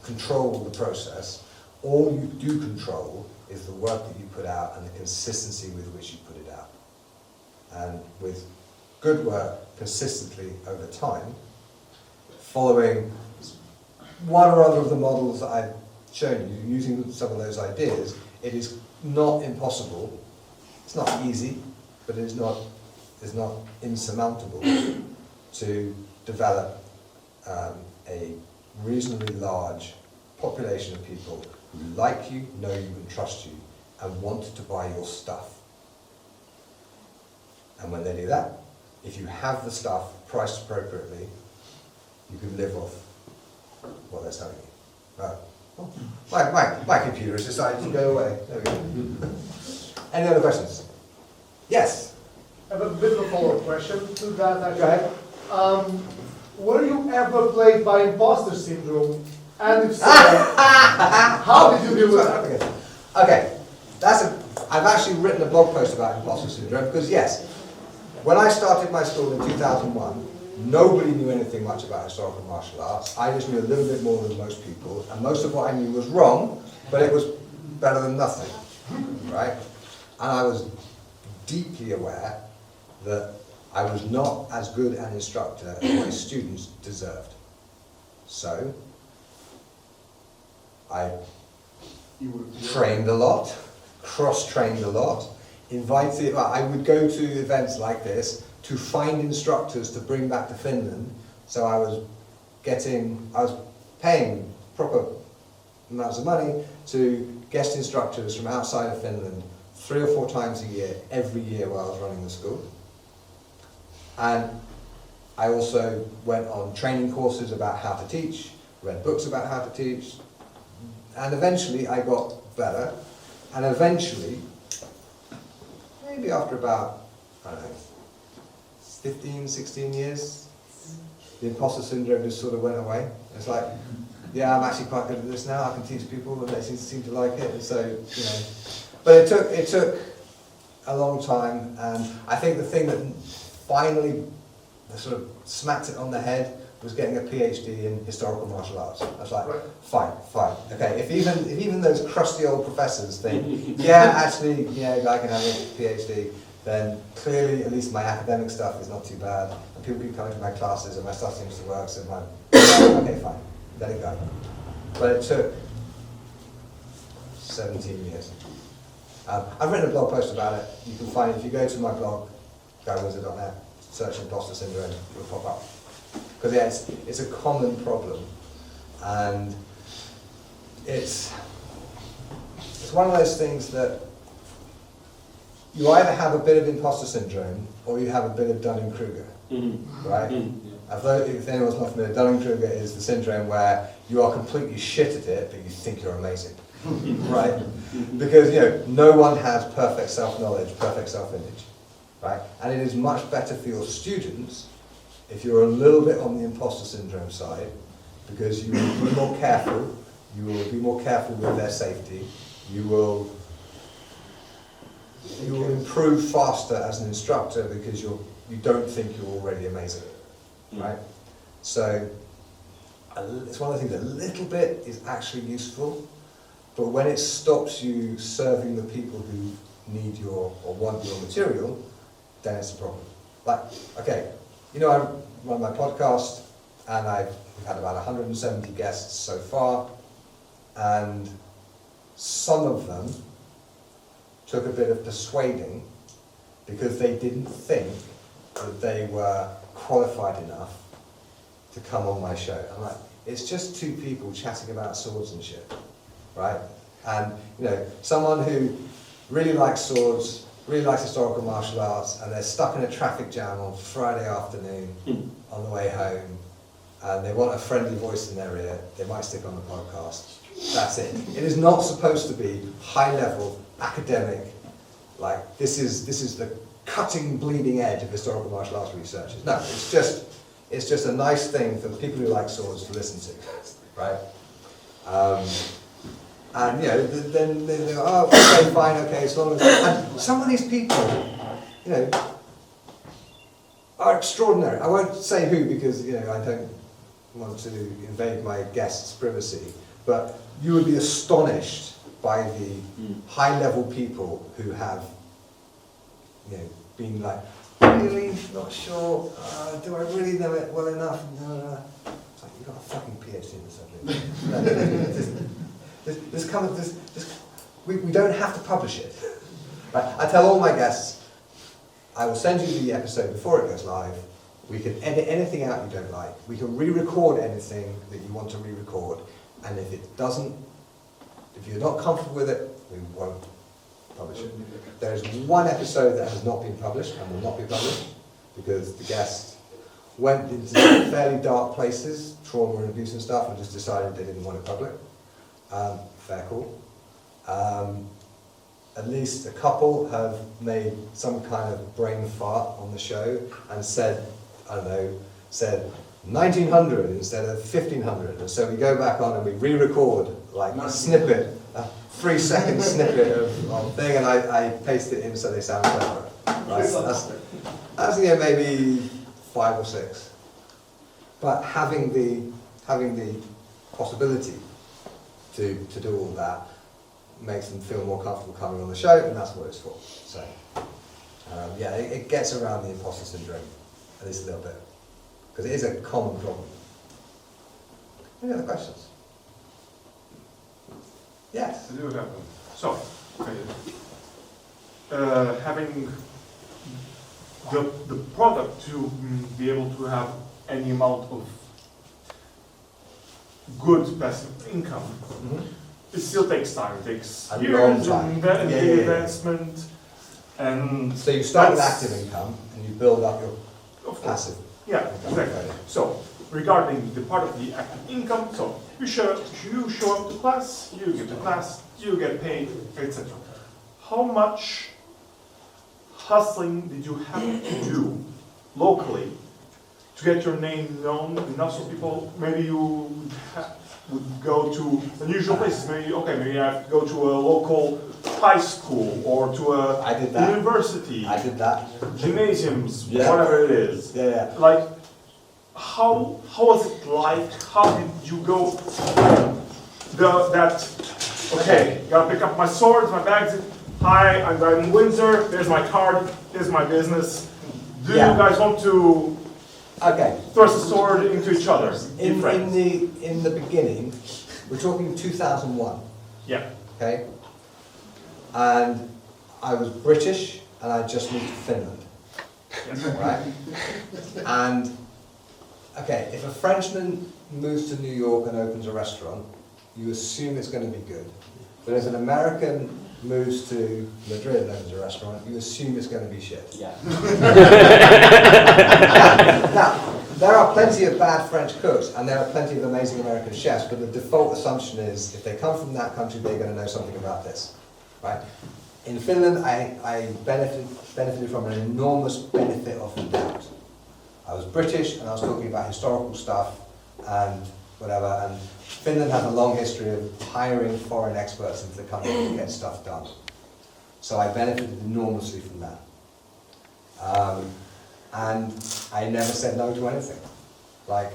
control the process. All you do control is the work that you put out and the consistency with which you put it out. And with good work consistently over time, following one or other of the models that I've shown you, using some of those ideas, it is not impossible. It's not easy, but it is not insurmountable to develop a reasonably large population of people who like you, know you and trust you, and want to buy your stuff. And when they do that, if you have the stuff priced appropriately, you can live off what they're selling you. Right. Oh, my computer has decided to go away. There we go. Any other questions? Yes? I have a bit of a follow-up question to that, actually. Go ahead. Were you ever plagued by imposter syndrome? And if so, how did you deal with that? Okay, I've actually written a blog post about imposter syndrome because yes, when I started my school in 2001, nobody knew anything much about historical martial arts. I just knew a little bit more than most people, and most of what I knew was wrong, but it was better than nothing, right? And I was deeply aware that I was not as good an instructor as my students deserved. So, I trained a lot, cross-trained a lot, I would go to events like this to find instructors to bring back to Finland, so I was paying proper amounts of money to guest instructors from outside of Finland 3 or 4 times a year, every year while I was running the school. And I also went on training courses about how to teach, read books about how to teach, and eventually I got better, and eventually, maybe after about, I don't know, 15, 16 years, the imposter syndrome just sort of went away. It's like, yeah, I'm actually quite good at this now, I can teach people and they seem to like it, and so, you know. But it took a long time, and I think the thing that finally sort of smacked it on the head was getting a PhD in historical martial arts. I was like, fine, okay. If even those crusty old professors think, yeah, actually, yeah, I can have a PhD, then clearly at least my academic stuff is not too bad, and people keep coming to my classes and my stuff seems to work. So okay, fine, let it go. But it took 17 years. I've written a blog post about it. You can find it if you go to my blog, guywizard.net, search imposter syndrome, it will pop up. Because yeah, it's a common problem, and it's one of those things that you either have a bit of imposter syndrome or you have a bit of Dunning-Kruger, right? If anyone's not familiar, Dunning-Kruger is the syndrome where you are completely shit at it, but you think you're amazing, right? Because no one has perfect self-knowledge, perfect self-image, right? And it is much better for your students if you're a little bit on the imposter syndrome side, because you will be more careful, you will be more careful with their safety, you will improve faster as an instructor because you don't think you're already amazing, right? So it's one of the things, a little bit is actually useful, but when it stops you serving the people who need or want your material, then it's a problem. Like, okay, I run my podcast, and we've had about 170 guests so far, and some of them took a bit of persuading because they didn't think that they were qualified enough to come on my show. I'm like, it's just 2 people chatting about swords and shit, right? And someone who really likes swords, really likes historical martial arts, and they're stuck in a traffic jam on Friday afternoon on the way home, and they want a friendly voice in their ear, they might stick on the podcast. That's it. It is not supposed to be high-level, academic, like this is the cutting, bleeding edge of historical martial arts researchers. No, it's just a nice thing for the people who like swords to listen to, right? And then they go, oh, okay, fine, okay, as long as... And some of these people, are extraordinary. I won't say who because, I don't want to invade my guest's privacy, but you would be astonished by the high-level people who have, been like, really not sure, do I really know it well enough? No. It's like, you've got a fucking PhD in the subject. We don't have to publish it. Right? I tell all my guests, I will send you the episode before it goes live. We can edit anything out you don't like. We can re-record anything that you want to re-record. And if If you're not comfortable with it, we won't publish it. There is one episode that has not been published and will not be published because the guest went into some fairly dark places, trauma and abuse and stuff, and just decided they didn't want it public. Fair call. At least a couple have made some kind of brain fart on the show and said, I don't know, said 1900 instead of 1500. And so we go back on and we re-record like a snippet, a 3-second snippet of thing, and I paste it in so they sound clever. Right? That's maybe 5 or 6. But having the possibility to do all that makes them feel more comfortable coming on the show, and that's what it's for. So, yeah, it gets around the imposter syndrome at least a little bit, because it is a common problem. Any other questions? Yes? I do have one. So, having the product to be able to have any amount of good passive income, it still takes time. It takes A years long time. and Yeah. investment. And So you start with that's- active income and you build up your Of course. passive. Yeah, income. exactly. So, regarding the part of the active income, so you show up to class, you get to class, you get paid, etc. How much hustling did you have to do locally to get your name known enough so people, maybe you would go to unusual places, maybe you have to go to a local high school or to I did a that. university, I did that. gymnasiums, Yeah. whatever it is. Yeah. Like, how was it like? How did you go? Okay, gotta pick up my swords, my bags. Hi, I'm in Windsor. Here's my card. Here's my business. Do Yeah. you guys want to Okay. thrust a sword into each other? Be friends. In the beginning, we're talking 2001. Yeah. Okay? And I was British and I just moved to Finland. Right? And, okay, if a Frenchman moves to New York and opens a restaurant, you assume it's going to be good. But if an American moves to Madrid and opens a restaurant, you assume it's going to be shit. Yeah. Now, there are plenty of bad French cooks and there are plenty of amazing American chefs, but the default assumption is if they come from that country, they're going to know something about this. Right? In Finland, I benefited from an enormous benefit of the doubt. I was British and I was talking about historical stuff and whatever, and Finland has a long history of hiring foreign experts into the country to get stuff done. So I benefited enormously from that. And I never said no to anything. Like,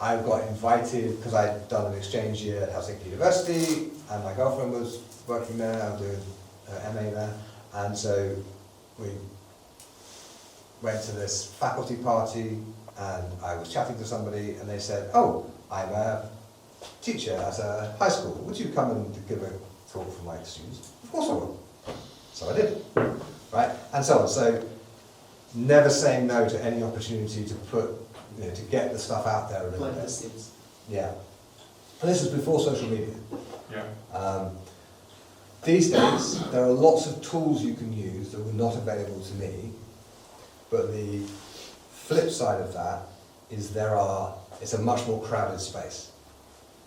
I got invited, because I'd done an exchange year at Helsinki University, and my girlfriend was working there, I was doing MA there, and so we went to this faculty party, and I was chatting to somebody, and they said, oh, I'm a teacher at a high school, would you come and give a talk for my students? Of course I will. So I did, right? And so on. So never saying no to any opportunity to put, to get the stuff out there a little bit. Yeah. And this was before social media. Yeah. These days, there are lots of tools you can use that were not available to me, but the flip side of that is it's a much more crowded space,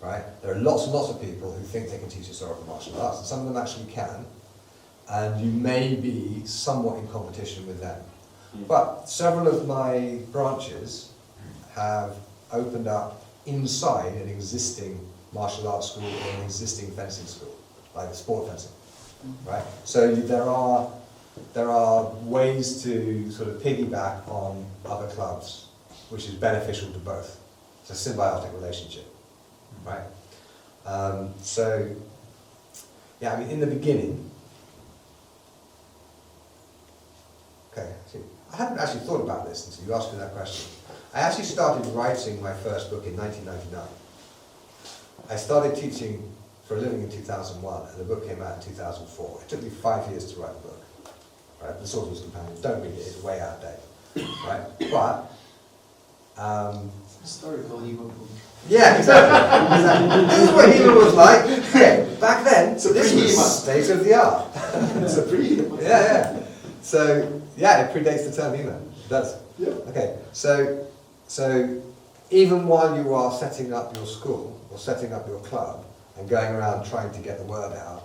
right? There are lots and lots of people who think they can teach historical martial arts, and some of them actually can, and you may be somewhat in competition with them. But several of my branches have opened up inside an existing martial arts school or an existing fencing school, like sport fencing, right? So there are ways to sort of piggyback on other clubs, which is beneficial to both. It's a symbiotic relationship, right? So, yeah, I mean, in the beginning, okay, I hadn't actually thought about this until you asked me that question. I actually started writing my first book in 1999. I started teaching for a living in 2001, and the book came out in 2004. It took me 5 years to write the book. Right? The Swordsman's Companion, don't read it, it's way out of date. Right? But Historical ebook. Yeah, exactly. Exactly. This is what HEMA was like. Okay, back then, So this pre-HEMA. was state of the art. It's a pre. Yeah. So, yeah, it predates the term HEMA. It does. Yeah. Okay, so even while you are setting up your school or setting up your club and going around trying to get the word out,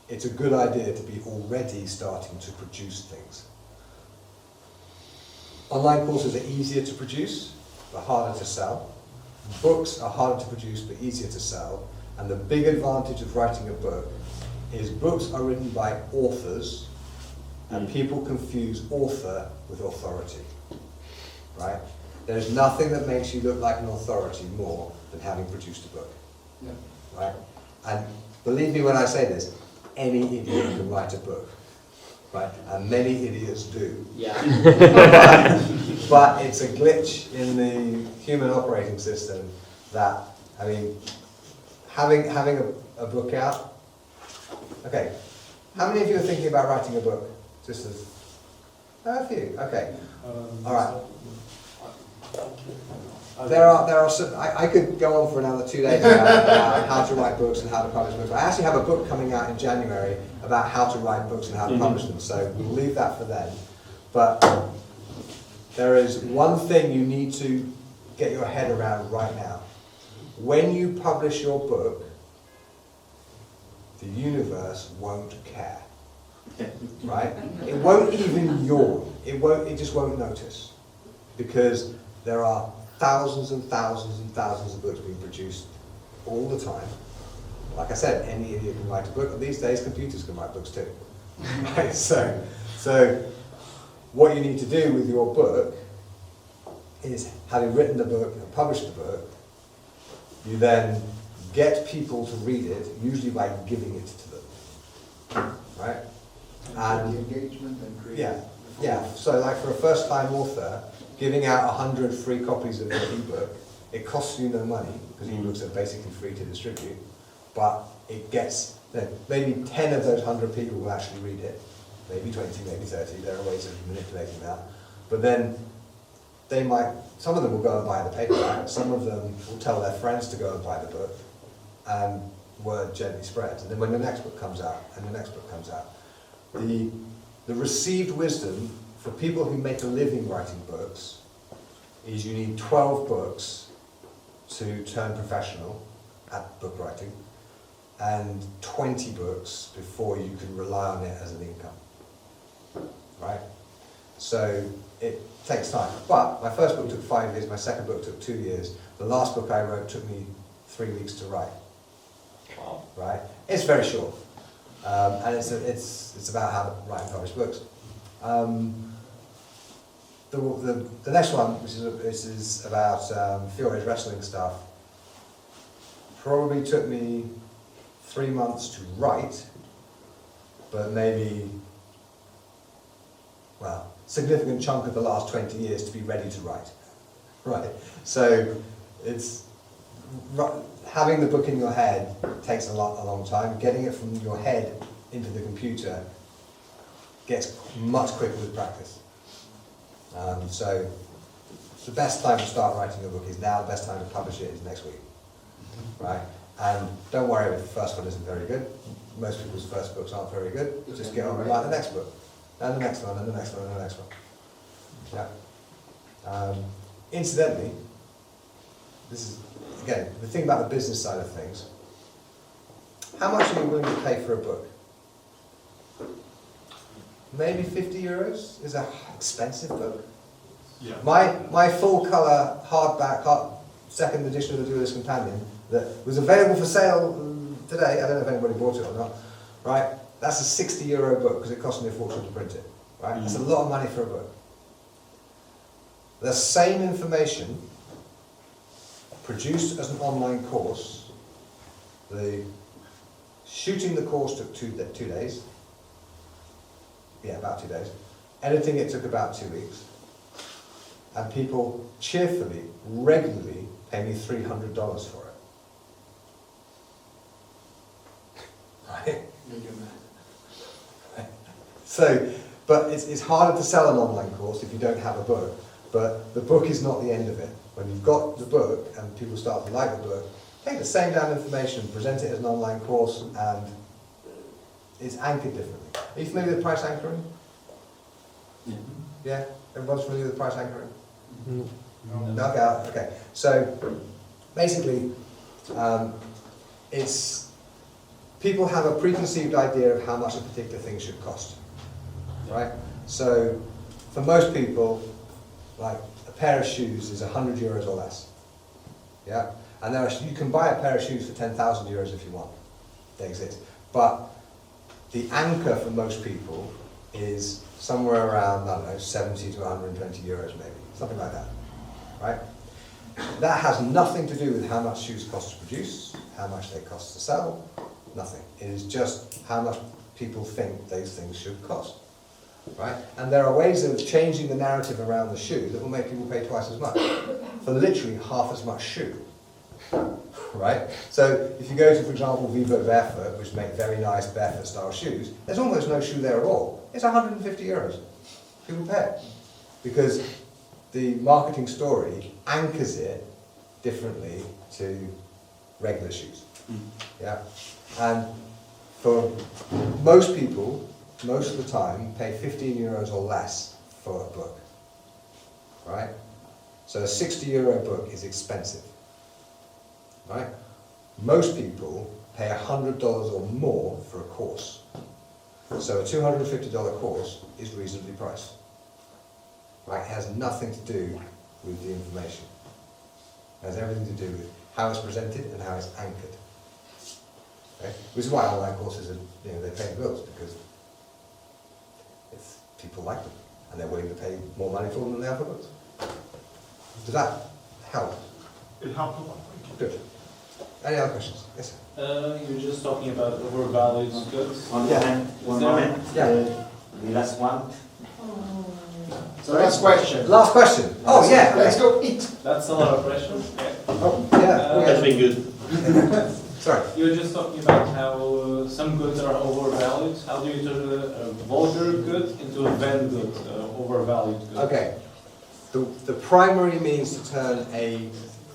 it's a good idea to be already starting to produce things. Online courses are easier to produce, but harder to sell. Books are harder to produce, but easier to sell. And the big advantage of writing a book is books are written by authors, and people confuse author with authority, right? There's nothing that makes you look like an authority more than having produced a book, right? And believe me when I say this, any idiot can write a book, right? And many idiots do. Yeah. But it's a glitch in the human operating system that, I mean, having a book out. Okay, how many of you are thinking about writing a book? Just as a few. Okay, all right. There are some, I could go on for another 2 days about how to write books and how to publish books. I actually have a book coming out in January about how to write books and how to publish them, so we'll leave that for then. But there is one thing you need to get your head around right now. When you publish your book, the universe won't care, right? It won't even yawn. It just won't notice, because there are thousands and thousands and thousands of books being produced all the time. Like I said, any idiot can write a book, and these days computers can write books too. Right? So what you need to do with your book is, having written the book and published the book, you then get people to read it, usually by giving it to them, right? And the engagement and create. Yeah. So like for a first-time author, giving out 100 free copies of your ebook, it costs you no money, because ebooks are basically free to distribute, but it gets, maybe 10 of those 100 people will actually read it, maybe 20, maybe 30, there are ways of manipulating that, but then they might, some of them will go and buy the paperback, some of them will tell their friends to go and buy the book, and word gently spreads. And then when the next book comes out, and the next book comes out, the received wisdom for people who make a living writing books is you need 12 books to turn professional at book writing, and 20 books before you can rely on it as an income, right? So it takes time. But my first book took 5 years, my second book took 2 years, the last book I wrote took me 3 weeks to write. Wow. Right? It's very short, and it's about how to write and publish books. The next one, which is about Fiore's wrestling stuff, probably took me 3 months to write, but maybe, well, significant chunk of the last 20 years to be ready to write. Right? So it's having the book in your head takes a long time. Getting it from your head into the computer gets much quicker with practice. So the best time to start writing a book is now. The best time to publish it is next week, right? And don't worry if the first one isn't very good. Most people's first books aren't very good. Just get on and write the next book, and the next one, and the next one, and the next one. Yeah. Incidentally, this is, again, the thing about the business side of things. How much are you willing to pay for a book? Maybe 50 euros is an expensive book. Yeah. My full colour hardback, second edition of the Duelist Companion that was available for sale today, I don't know if anybody bought it or not, right? That's a 60 euro book because it cost me a fortune to print it, right? That's a lot of money for a book. The same information produced as an online course, shooting the course took two days. Yeah, about 2 days. Editing it took about 2 weeks. And people cheerfully, regularly pay me $300 for it. Right? So, but it's harder to sell an online course if you don't have a book. But the book is not the end of it. When you've got the book and people start to like the book, take the same damn information, present it as an online course, and it's anchored differently. Are you familiar with price anchoring? Yeah. Yeah? Everyone's familiar with price anchoring? No. No, okay. So basically, it's people have a preconceived idea of how much a particular thing should cost, right? So for most people, like a pair of shoes is 100 euros or less, yeah. And you can buy a pair of shoes for 10,000 euros if you want. They exist, but the anchor for most people is somewhere around, I don't know, 70 to 120 euros maybe, something like that. Right? That has nothing to do with how much shoes cost to produce, how much they cost to sell, nothing. It is just how much people think those things should cost. Right? And there are ways of changing the narrative around the shoe that will make people pay twice as much for literally half as much shoe. Right? So if you go to, for example, Vivo Barefoot, which make very nice barefoot style shoes, there's almost no shoe there at all. It's 150 euros. People pay it. Because the marketing story anchors it differently to regular shoes. Yeah? And for most people, most of the time, pay 15 euros or less for a book. Right? So a 60 euro book is expensive. Right? Most people pay $100 or more for a course. So a $250 course is reasonably priced. Right? It has nothing to do with the information. It has everything to do with how it's presented and how it's anchored. Okay? Which is why online courses are, they pay the bills, because people like them and they're willing to pay more money for them than they are for books. Does that help? It helped a lot. Good. Any other questions? Yes, sir. You're just talking about overvalued goods. One Yeah. moment, one moment. Yeah. The last one. So last question. Last question. Oh, yeah. Let's go eat. That's a lot of questions. Okay. Oh, yeah. That's Okay. been good. Sorry. You were just talking about how some goods are overvalued. How do you turn a vulgar good into a van good, overvalued good? Okay. The primary means to turn a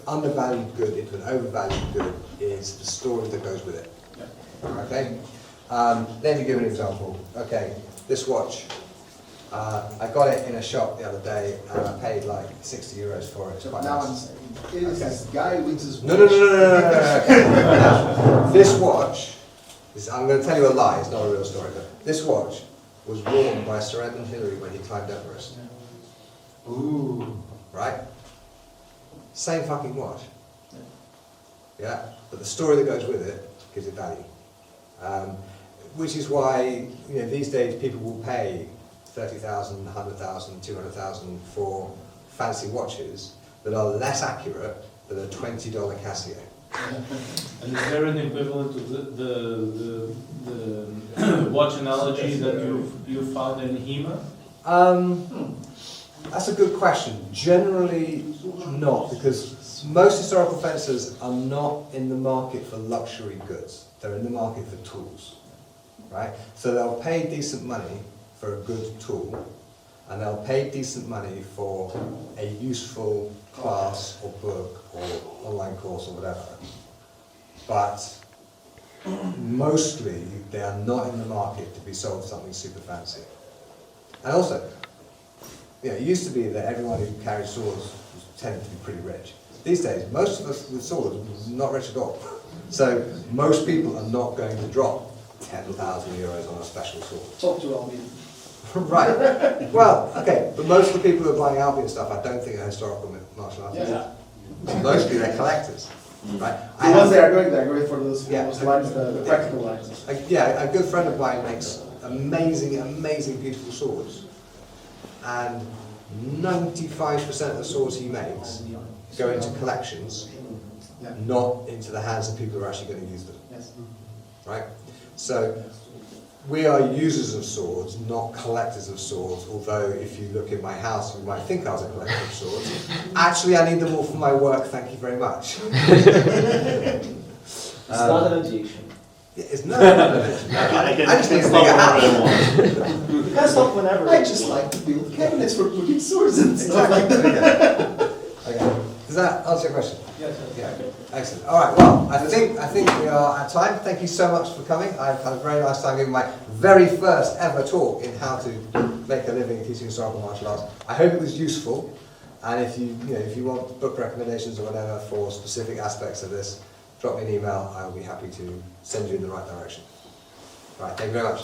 undervalued good into an overvalued good is the story that goes with it. Yeah. Okay? Let me give an example. Okay, this watch. I got it in a shop the other day and I paid like 60 euros for it. It's quite Now nice. is this guy with his No. Okay. Now, this watch, I'm going to tell you a lie, it's not a real story, but this watch was worn by Sir Edmund Hillary when he climbed Everest. Ooh. Right? Same fucking watch. Yeah? But the story that goes with it gives it value. Which is why, these days people will pay 30,000, 100,000, 200,000 for fancy watches that are less accurate than a $20 Casio. And is there an equivalent to the watch analogy that you found in HEMA? That's a good question. Generally not, because most historical fencers are not in the market for luxury goods. They're in the market for tools, right? So they'll pay decent money for a good tool, and they'll pay decent money for a useful class or book or online course or whatever. But mostly they are not in the market to be sold something super fancy. And also, it used to be that everyone who carried swords tended to be pretty rich. These days, most of us with swords are not rich at all. So most people are not going to drop 10,000 euros on a special sword. Talk to Albion. Right. Well, okay, but most of the people who are buying Albion stuff, I don't think are historical martial artists. Yeah. Mostly they're collectors. Right? The ones that are going for those Yeah. lines, the practical lines. A good friend of mine makes amazing, beautiful swords. And 95% of the swords he makes go into collections, not into the hands of people who are actually going to use them. Yes. Right? So, we are users of swords, not collectors of swords, although if you look in my house you might think I was a collector of swords. Actually, I need them all for my work, thank you very much. It's not an addiction. It's not an addiction. I can I just need a stop bigger whenever I house. want. You can stop whenever. I just like to build cabinets for putting swords and stuff like Exactly. that. Okay. Does that answer your question? Yes, Yeah. Excellent. All right. Well, I think we are at time. Thank you so much for coming. I've had a very nice time giving my very first ever talk in how to make a living teaching historical martial arts. I hope it was useful. And if you want book recommendations or whatever for specific aspects of this, drop me an email. I will be happy to send you in the right direction. All right. Thank you very much.